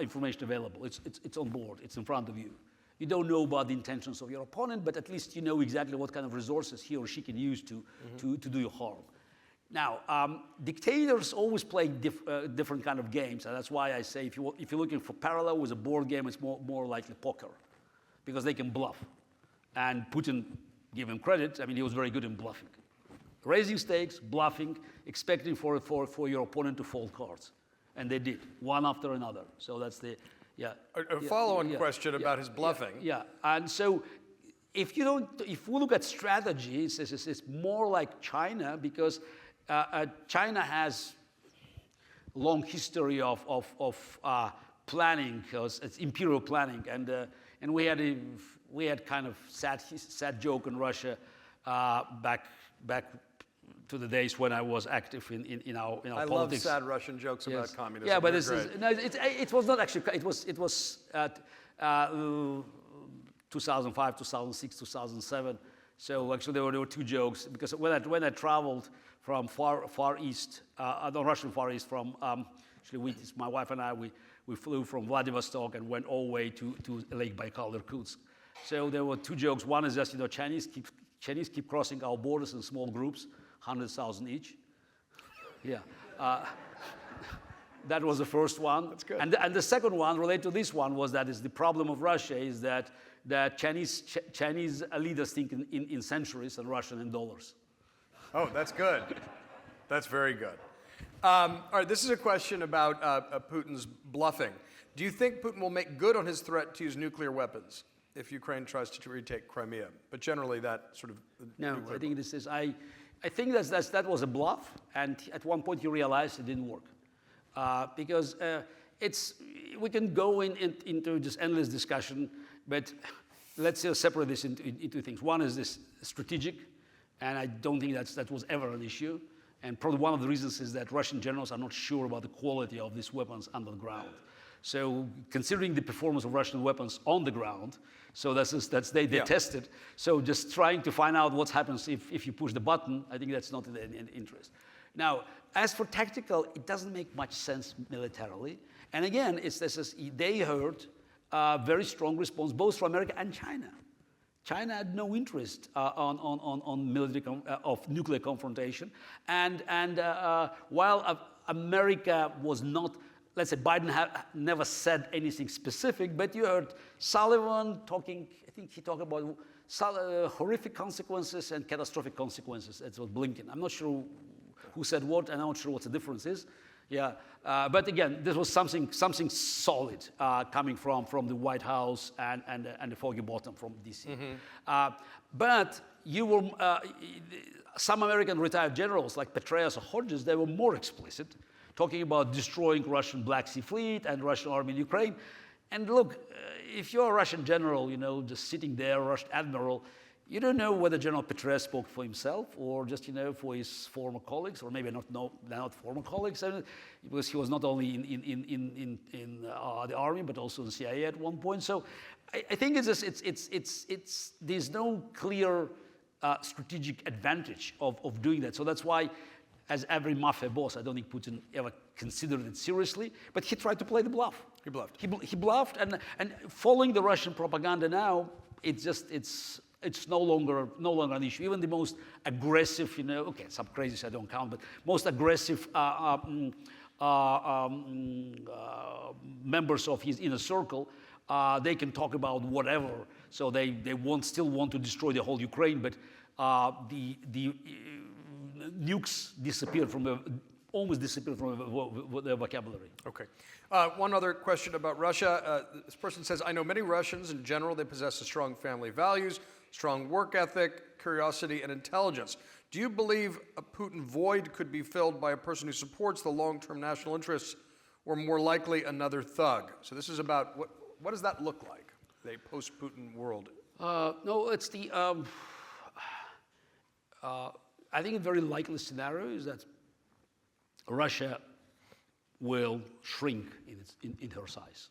information available. It's on board. It's in front of you. You don't know about the intentions of your opponent, but at least you know exactly what kind of resources he or she can use to do you harm. Now, dictators always play different kind of games, and that's why I say if you're looking for parallel with a board game, it's more likely poker, because they can bluff. And Putin, give him credit, I mean, he was very good in bluffing. Raising stakes, bluffing, expecting for your opponent to fold cards. And they did, one after another. So that's the, A follow-on question about his bluffing. Yeah, and so if we look at strategies, it's more like China, because China has a long history of planning, because it's imperial planning, and we had kind of sad joke in Russia back to the days when I was active in our politics. I love sad Russian jokes about communism. Yeah, but it was not actually. It was 2005, 2006, 2007. So actually there were two jokes, because when I traveled from far east, the Russian Far East, from actually my wife and I, we flew from Vladivostok and went all the way to Lake Baikal, Irkutsk. So there were two jokes. One is just, Chinese keep crossing our borders in small groups, 100,000 each. Yeah. That was the first one. That's good. And the second one, related to this one, was that is the problem of Russia is that Chinese leaders think in centuries and Russian in dollars. Oh, that's good. That's very good. All right, this is a question about Putin's bluffing. Do you think Putin will make good on his threat to use nuclear weapons if Ukraine tries to retake Crimea? But generally, that sort of... No, I think this is... I think that was a bluff, and at one point he realized it didn't work. Because we can go into this endless discussion, but let's separate this into things. One is this strategic, and I don't think that was ever an issue. And probably one of the reasons is that Russian generals are not sure about the quality of these weapons under the ground. So considering the performance of Russian weapons on the ground, so they tested. So just trying to find out what happens if you push the button, I think that's not in interest. Now, as for tactical, it doesn't make much sense militarily. And again, they heard a very strong response both from America and China. China had no interest on military of nuclear confrontation, and while America was not, let's say Biden never said anything specific, but you heard Sullivan talking. I think he talked about horrific consequences and catastrophic consequences. That's what Blinken. I'm not sure who said what, and I'm not sure what the difference is. Yeah, but again, this was something solid coming from the White House and the foggy bottom from DC. Mm-hmm. But some American retired generals like Petraeus or Hodges, they were more explicit, talking about destroying Russian Black Sea Fleet and Russian army in Ukraine. And look, if you're a Russian general, just sitting there, Russian admiral, you don't know whether General Petraeus spoke for himself or just, for his former colleagues, or maybe they're not former colleagues, because he was not only in the army but also in the CIA at one point. So I think there's no clear strategic advantage of doing that. So that's why, as every mafia boss, I don't think Putin ever considered it seriously, but he tried to play the bluff. He bluffed. He bluffed, and following the Russian propaganda now, it's no longer an issue. Even the most aggressive, some crazies I don't count, but most aggressive members of his inner circle, they can talk about whatever. So they still want to destroy the whole Ukraine, but the nukes almost disappeared from their vocabulary. Okay. One other question about Russia. This person says, I know many Russians in general, they possess a strong family values, strong work ethic, curiosity, and intelligence. Do you believe a Putin void could be filled by a person who supports the long-term national interests, or more likely another thug? So this is about, what does that look like, the post-Putin world? No, it's the, I think a very likely scenario is that Russia will shrink in her size.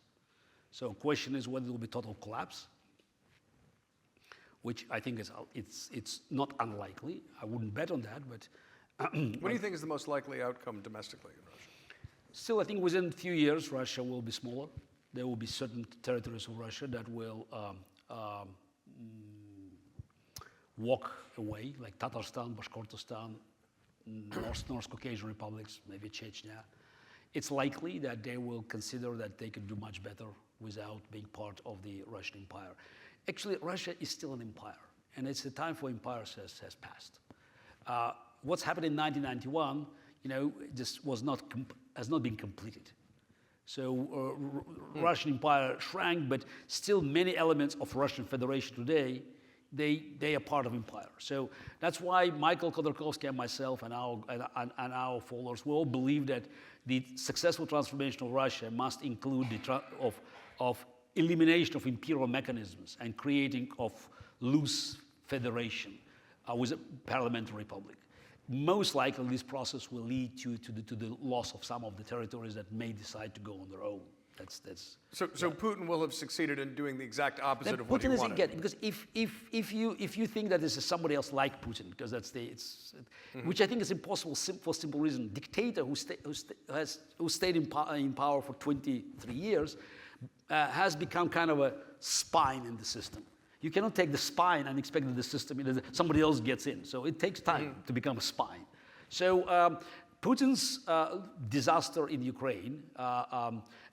So the question is whether it will be total collapse, which I think it's not unlikely. I wouldn't bet on that, but... What do you think is the most likely outcome domestically in Russia? Still, I think within a few years, Russia will be smaller. There will be certain territories of Russia that will walk away, like Tatarstan, Bashkortostan, North Caucasian republics, maybe Chechnya. It's likely that they will consider that they can do much better without being part of the Russian empire. Actually, Russia is still an empire, and it's the time for empires has passed. What's happened in 1991, just has not been completed. So Russian empire shrank, but still many elements of Russian Federation today, they are part of empire. So that's why Michael Khodorkovsky and myself and our followers, we all believe that the successful transformation of Russia must include of elimination of imperial mechanisms and creating of loose federation with a parliamentary republic. Most likely, this process will lead to the loss of some of the territories that may decide to go on their own. So Putin will have succeeded in doing the exact opposite of what he Putin wanted. Again, because if you think that this is somebody else like Putin, because which I think is impossible for simple reason. Dictator who stayed in power for 23 years has become kind of a spine in the system. You cannot take the spine and expect that the system, somebody else gets in. So it takes time to become a spine. So Putin's disaster in Ukraine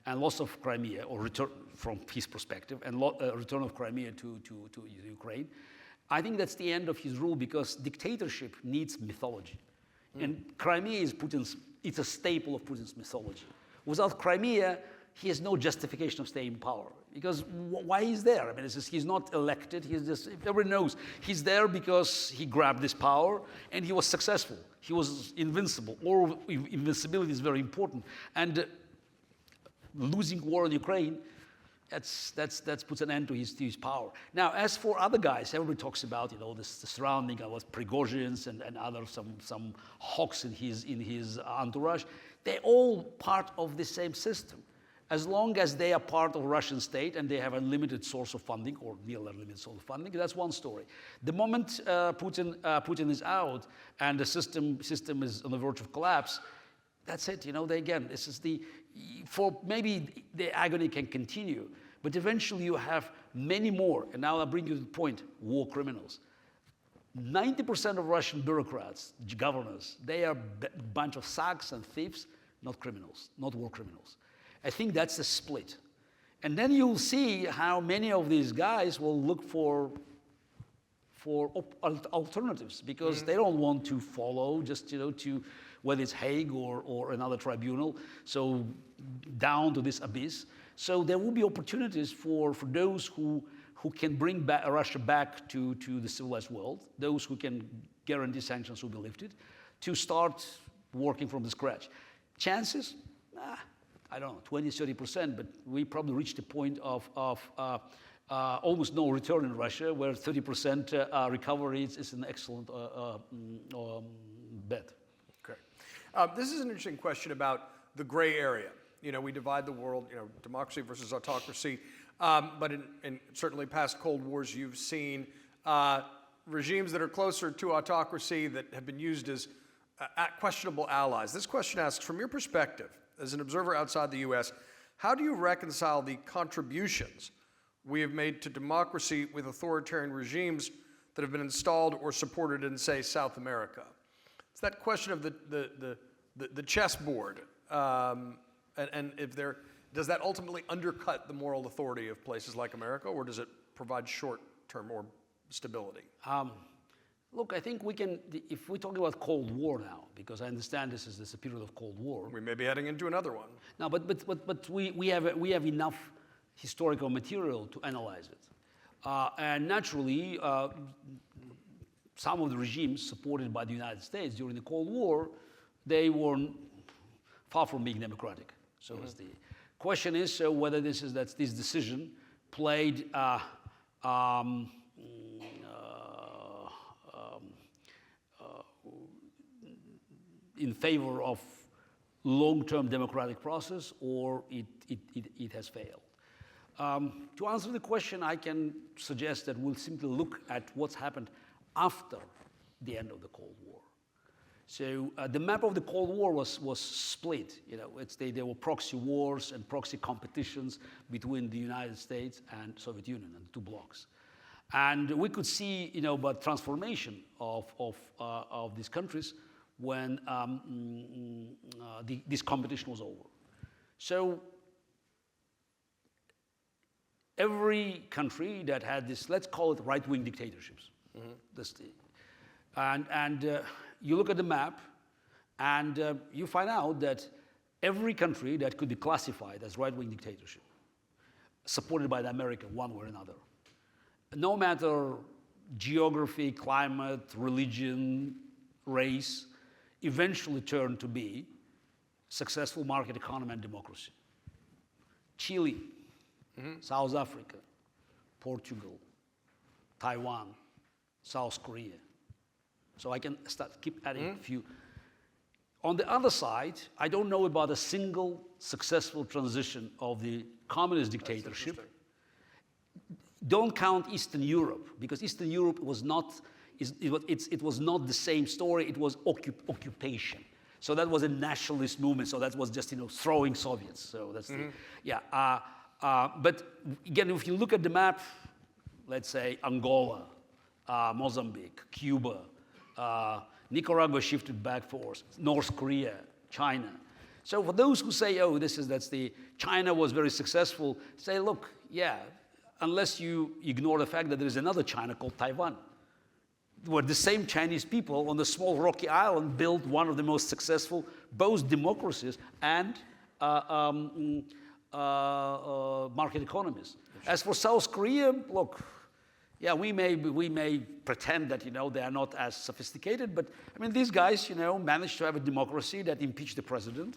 and loss of Crimea, or return from his perspective, and return of Crimea to Ukraine, I think that's the end of his rule, because dictatorship needs mythology. And Crimea is it's a staple of Putin's mythology. Without Crimea, he has no justification of staying in power. Because why he's there? I mean, he's not elected. He's just, everyone knows he's there because he grabbed this power and he was successful. He was invincible. Or invincibility is very important. And losing war in Ukraine, that puts an end to his power. Now, as for other guys, everybody talks about the surrounding of Prigozhin's and other some hawks in his entourage. They're all part of the same system. As long as they are part of Russian state and they have a limited source of funding, or nearly unlimited source of funding, that's one story. The moment Putin is out and the system is on the verge of collapse, that's it. This is maybe the agony can continue, but eventually you have many more. And now I'll bring you to the point: war criminals. 90% of Russian bureaucrats, governors, they are a bunch of thugs and thieves, not criminals, not war criminals. I think that's the split. And then you'll see how many of these guys will look for alternatives, because they don't want to follow just, to whether it's Hague or another tribunal, so down to this abyss. So there will be opportunities for those who can bring Russia back to the civilized world, those who can guarantee sanctions will be lifted, to start working from the scratch. Chances? I don't know, 20-30%, but we probably reached a point of almost no return in Russia, where 30% recovery is an excellent bet. Okay. This is an interesting question about the gray area. We divide the world, democracy versus autocracy. But in certainly past Cold Wars, you've seen regimes that are closer to autocracy that have been used as questionable allies. This question asks, from your perspective, as an observer outside the U.S., how do you reconcile the contributions we have made to democracy with authoritarian regimes that have been installed or supported in, say, South America? It's that question of the chessboard, and does that ultimately undercut the moral authority of places like America, or does it provide short-term more stability? Look, I think we can, if we're talking about Cold War now, because I understand this is a period of Cold War. We may be heading into another one. No, but we have enough historical material to analyze it. And naturally, some of the regimes supported by the United States during the Cold War, they were far from being democratic. So the question is whether this decision played in favor of long-term democratic process, or it has failed. To answer the question, I can suggest that we'll simply look at what's happened after the end of the Cold War. So the map of the Cold War was split. There were proxy wars and proxy competitions between the United States and Soviet Union, and the two blocs. And we could see, about transformation of these countries when this competition was over. So every country that had this, let's call it right-wing dictatorships. You look at the map, and you find out that every country that could be classified as right-wing dictatorship, supported by the America one way or another, no matter geography, climate, religion, race, eventually turn to be successful market economy and democracy. Chile, South Africa, Portugal, Taiwan, South Korea. So I can keep adding a few. On the other side, I don't know about a single successful transition of the communist dictatorship. Don't count Eastern Europe, because Eastern Europe was not, it was not the same story, it was occupation. So that was a nationalist movement, so that was just, throwing Soviets. So that's but again, if you look at the map, let's say Angola, Mozambique, Cuba, Nicaragua shifted back force, North Korea, China. So for those who say, oh, China was very successful, say, look, yeah, unless you ignore the fact that there is another China called Taiwan, where the same Chinese people on the small rocky island built one of the most successful both democracies and market economies. As for South Korea, look, yeah, we may pretend that they are not as sophisticated, but I mean these guys managed to have a democracy that impeached the president.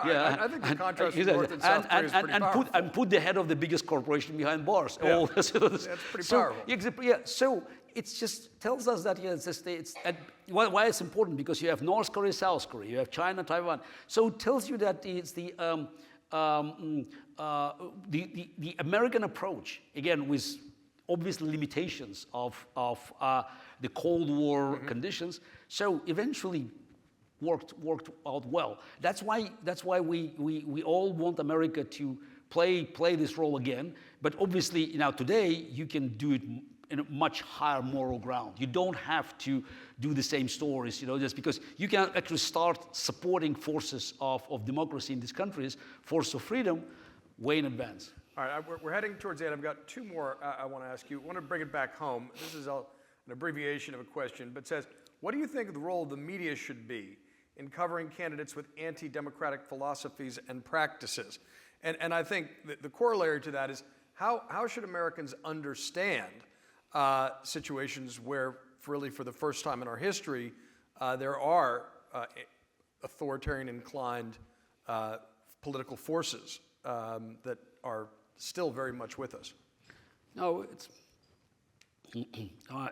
Yeah, I think the contrast between North and South Korea is pretty powerful. And put the head of the biggest corporation behind bars. Yeah. That's pretty powerful. Yeah, so it just tells us that why it's important, because you have North Korea, South Korea, you have China, Taiwan. So it tells you that it's the American approach, again with obvious limitations of the Cold War conditions. So eventually worked out well. That's why we all want America to play this role again. But obviously today you can do it in a much higher moral ground. You don't have to do the same stories, just because you can actually start supporting forces of democracy in these countries, force of freedom, way in advance. All right, we're heading towards the end. I've got two more I want to ask you. I want to bring it back home. This is an abbreviation of a question, but says, what do you think the role of the media should be in covering candidates with anti-democratic philosophies and practices? And I think the corollary to that is, how should Americans understand situations where, really for the first time in our history, there are authoritarian inclined political forces that are still very much with us? No,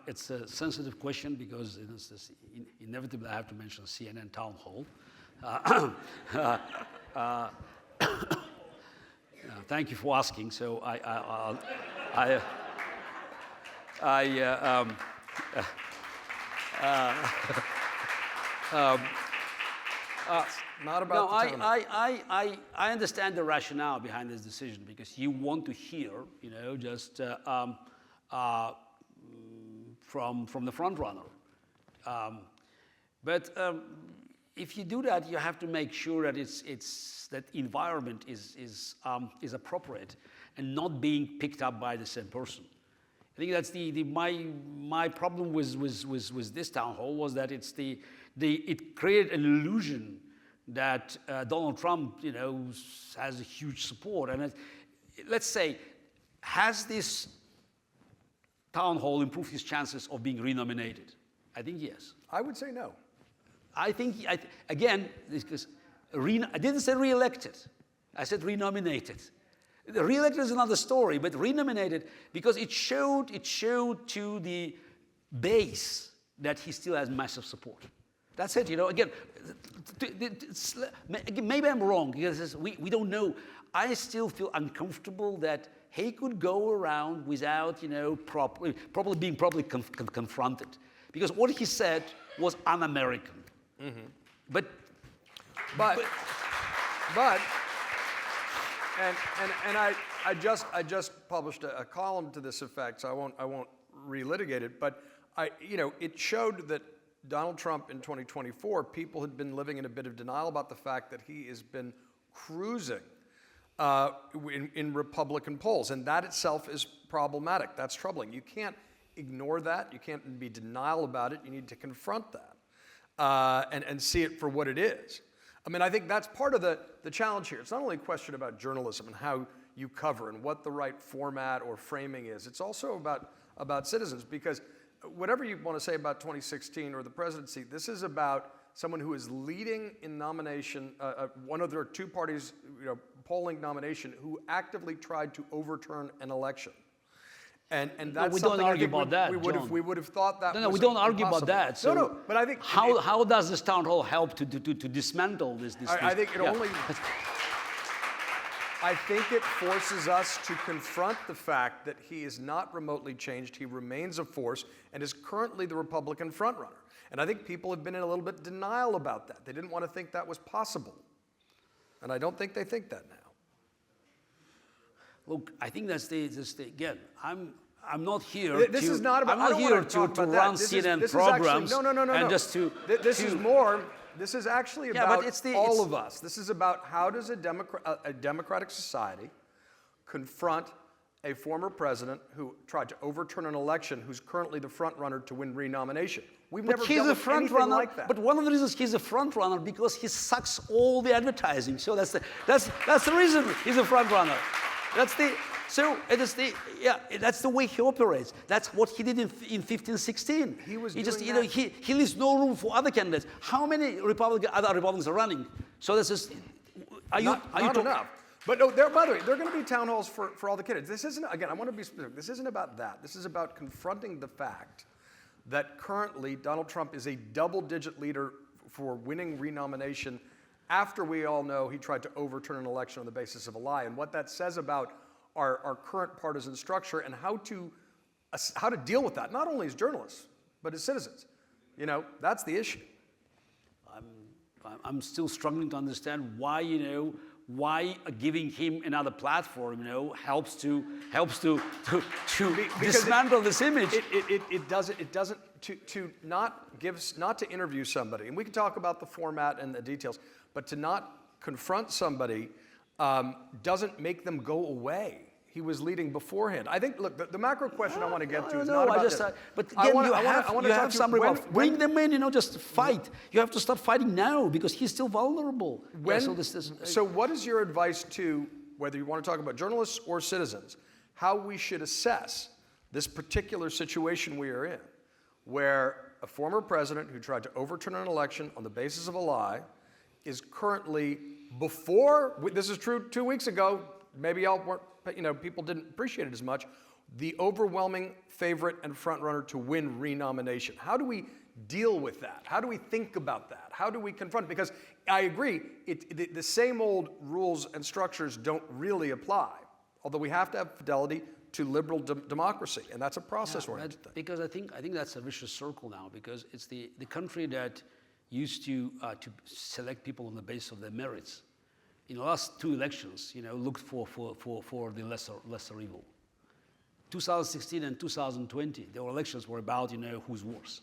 it's a sensitive question, because inevitably I have to mention CNN town hall. Thank you for asking. So Not about the tone. I understand the rationale behind this decision, because you want to hear, just from the front runner. But if you do that, you have to make sure that that environment is appropriate and not being picked up by the same person. I think that's my problem with this town hall was that it created an illusion that Donald Trump, has a huge support. And let's say, has this town hall improved his chances of being renominated? I think yes. I would say no. I think, again, because I didn't say re-elected. I said renominated. The re-elected is another story, but renominated, because it showed to the base that he still has massive support. That's it, again, maybe I'm wrong, because we don't know. I still feel uncomfortable that he could go around without, probably being confronted. Because what he said was un-American. Mm-hmm. But I just published a column to this effect, so I won't relitigate it. But it showed that Donald Trump in 2024, people had been living in a bit of denial about the fact that he has been cruising in Republican polls, and that itself is problematic. That's troubling. You can't ignore that. You can't be denial about it. You need to confront that and see it for what it is. I mean, I think that's part of the challenge here. It's not only a question about journalism and how you cover and what the right format or framing is. It's also about about citizens, because whatever you want to say about 2016 or the presidency, this is about someone who is leading in nomination, one of their two parties, polling nomination, who actively tried to overturn an election. And that's we don't argue about that, we would have thought that. No, we don't argue about that. So no, but I think how does this town hall help to dismantle this? I think it only. I think it forces us to confront the fact that he is not remotely changed. He remains a force and is currently the Republican frontrunner. And I think people have been in a little bit denial about that. They didn't want to think that was possible. And I don't think they think that now. Look, I think that's the again. I'm not here. This to, is not about. I'm not here to run CNN programs. No. And just to. This is more. This is actually about all of us. This is about how does a democratic society confront a former president who tried to overturn an election, who's currently the front runner to win renomination. We've never dealt with anything like that. But one of the reasons he's a front runner because he sucks all the advertising. So that's the reason he's a front runner. That's the way he operates. That's what he did in 15-16. He leaves no room for other candidates. How many other Republicans are running? So this is. Not enough. But no, by the way, there are going to be town halls for all the candidates. This isn't, again, I want to be specific. This isn't about that. This is about confronting the fact that currently Donald Trump is a double-digit leader for winning renomination after we all know he tried to overturn an election on the basis of a lie, and what that says about our current partisan structure and how to deal with that, not only as journalists, but as citizens. That's the issue. I'm still struggling to understand why giving him another platform, helps to dismantle this image. It doesn't not to interview somebody, and we can talk about the format and the details, but to not confront somebody doesn't make them go away. He was leading beforehand. I think, look, the macro question I want to get to is not about this. But again, you have some remarks. Bring them in, just fight. You have to start fighting now because he's still vulnerable. So what is your advice to, whether you want to talk about journalists or citizens, how we should assess this particular situation we are in, where a former president who tried to overturn an election on the basis of a lie is currently, this is true 2 weeks ago, maybe y'all weren't, people didn't appreciate it as much, the overwhelming favorite and frontrunner to win renomination. How do we deal with that? How do we think about that? How do we confront it? Because I agree, the same old rules and structures don't really apply, although we have to have fidelity to liberal democracy, and that's a process-oriented thing. Because I think that's a vicious circle now, because it's the country that used to select people on the basis of their merits. In the last 2 elections, looked for the lesser evil. 2016 and 2020, their elections were about, who's worse.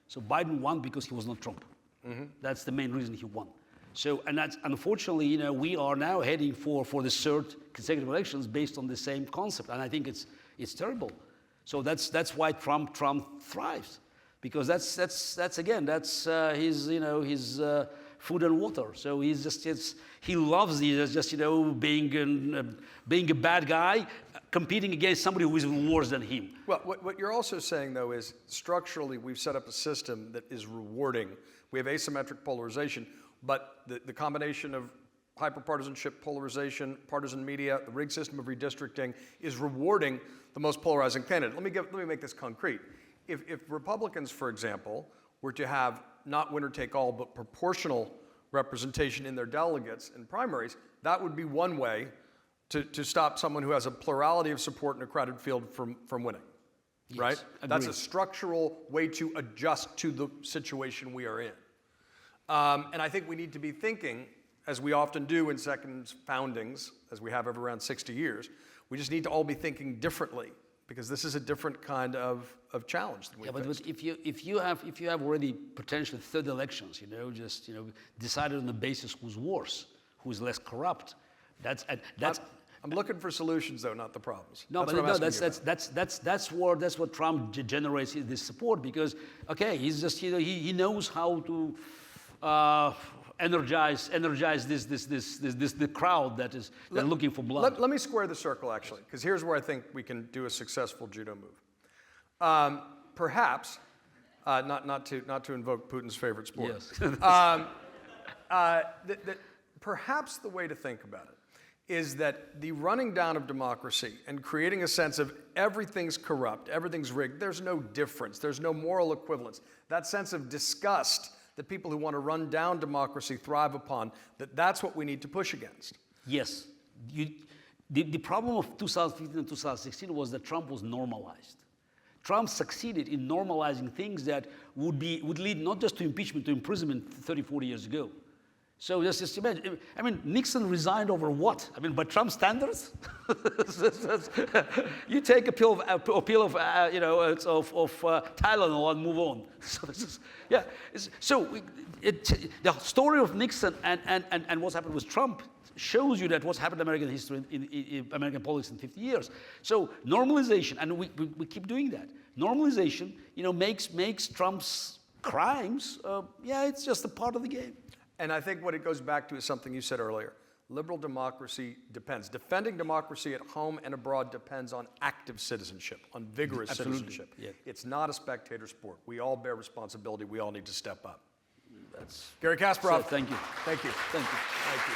So Biden won because he was not Trump. Mm-hmm. That's the main reason he won. So, and that's unfortunately, we are now heading for the 3rd consecutive elections based on the same concept, and I think it's terrible. So that's why Trump thrives, because that's his food and water. So he loves being a bad guy, competing against somebody who is worse than him. Well, what you're also saying, though, is structurally we've set up a system that is rewarding. We have asymmetric polarization, but the combination of hyperpartisanship, polarization, partisan media, the rigged system of redistricting is rewarding the most polarizing candidate. Let me make this concrete. If Republicans, for example, were to have not winner-take-all, but proportional representation in their delegates in primaries, that would be one way to stop someone who has a plurality of support in a crowded field from winning, yes, right? Agreed. That's a structural way to adjust to the situation we are in. And I think we need to be thinking, as we often do in second foundings, as we have every around 60 years, we just need to all be thinking differently, because this is a different kind of challenge than we faced. But if you have already potentially 3rd elections, decided on the basis who's worse, who's less corrupt, that's. I'm looking for solutions, though, not the problems. That's what Trump generates this support, because he's just he knows how to energize the crowd that is looking for blood. Let me square the circle, actually, because here's where I think we can do a successful judo move. Perhaps, not to invoke Putin's favorite sport. Yes. That perhaps the way to think about it is that the running down of democracy and creating a sense of everything's corrupt, everything's rigged, there's no difference, there's no moral equivalence, that sense of disgust that people who want to run down democracy thrive upon, that's what we need to push against. Yes. The problem of 2015 and 2016 was that Trump was normalized. Trump succeeded in normalizing things that would lead not just to impeachment, to imprisonment 30, 40 years ago. So just imagine, I mean, Nixon resigned over what? I mean, by Trump standards? You take a pill of Tylenol and move on. The story of Nixon and what's happened with Trump shows you that what's happened in American history, in American politics in 50 years. So normalization, and we keep doing that. Normalization, makes Trump's crimes, it's just a part of the game. And I think what it goes back to is something you said earlier. Liberal democracy depends. Defending democracy at home and abroad depends on active citizenship, on vigorous citizenship. Yeah. It's not a spectator sport. We all bear responsibility. We all need to step up. That's Garry Kasparov. So, thank you. Thank you. Thank you. Thank you.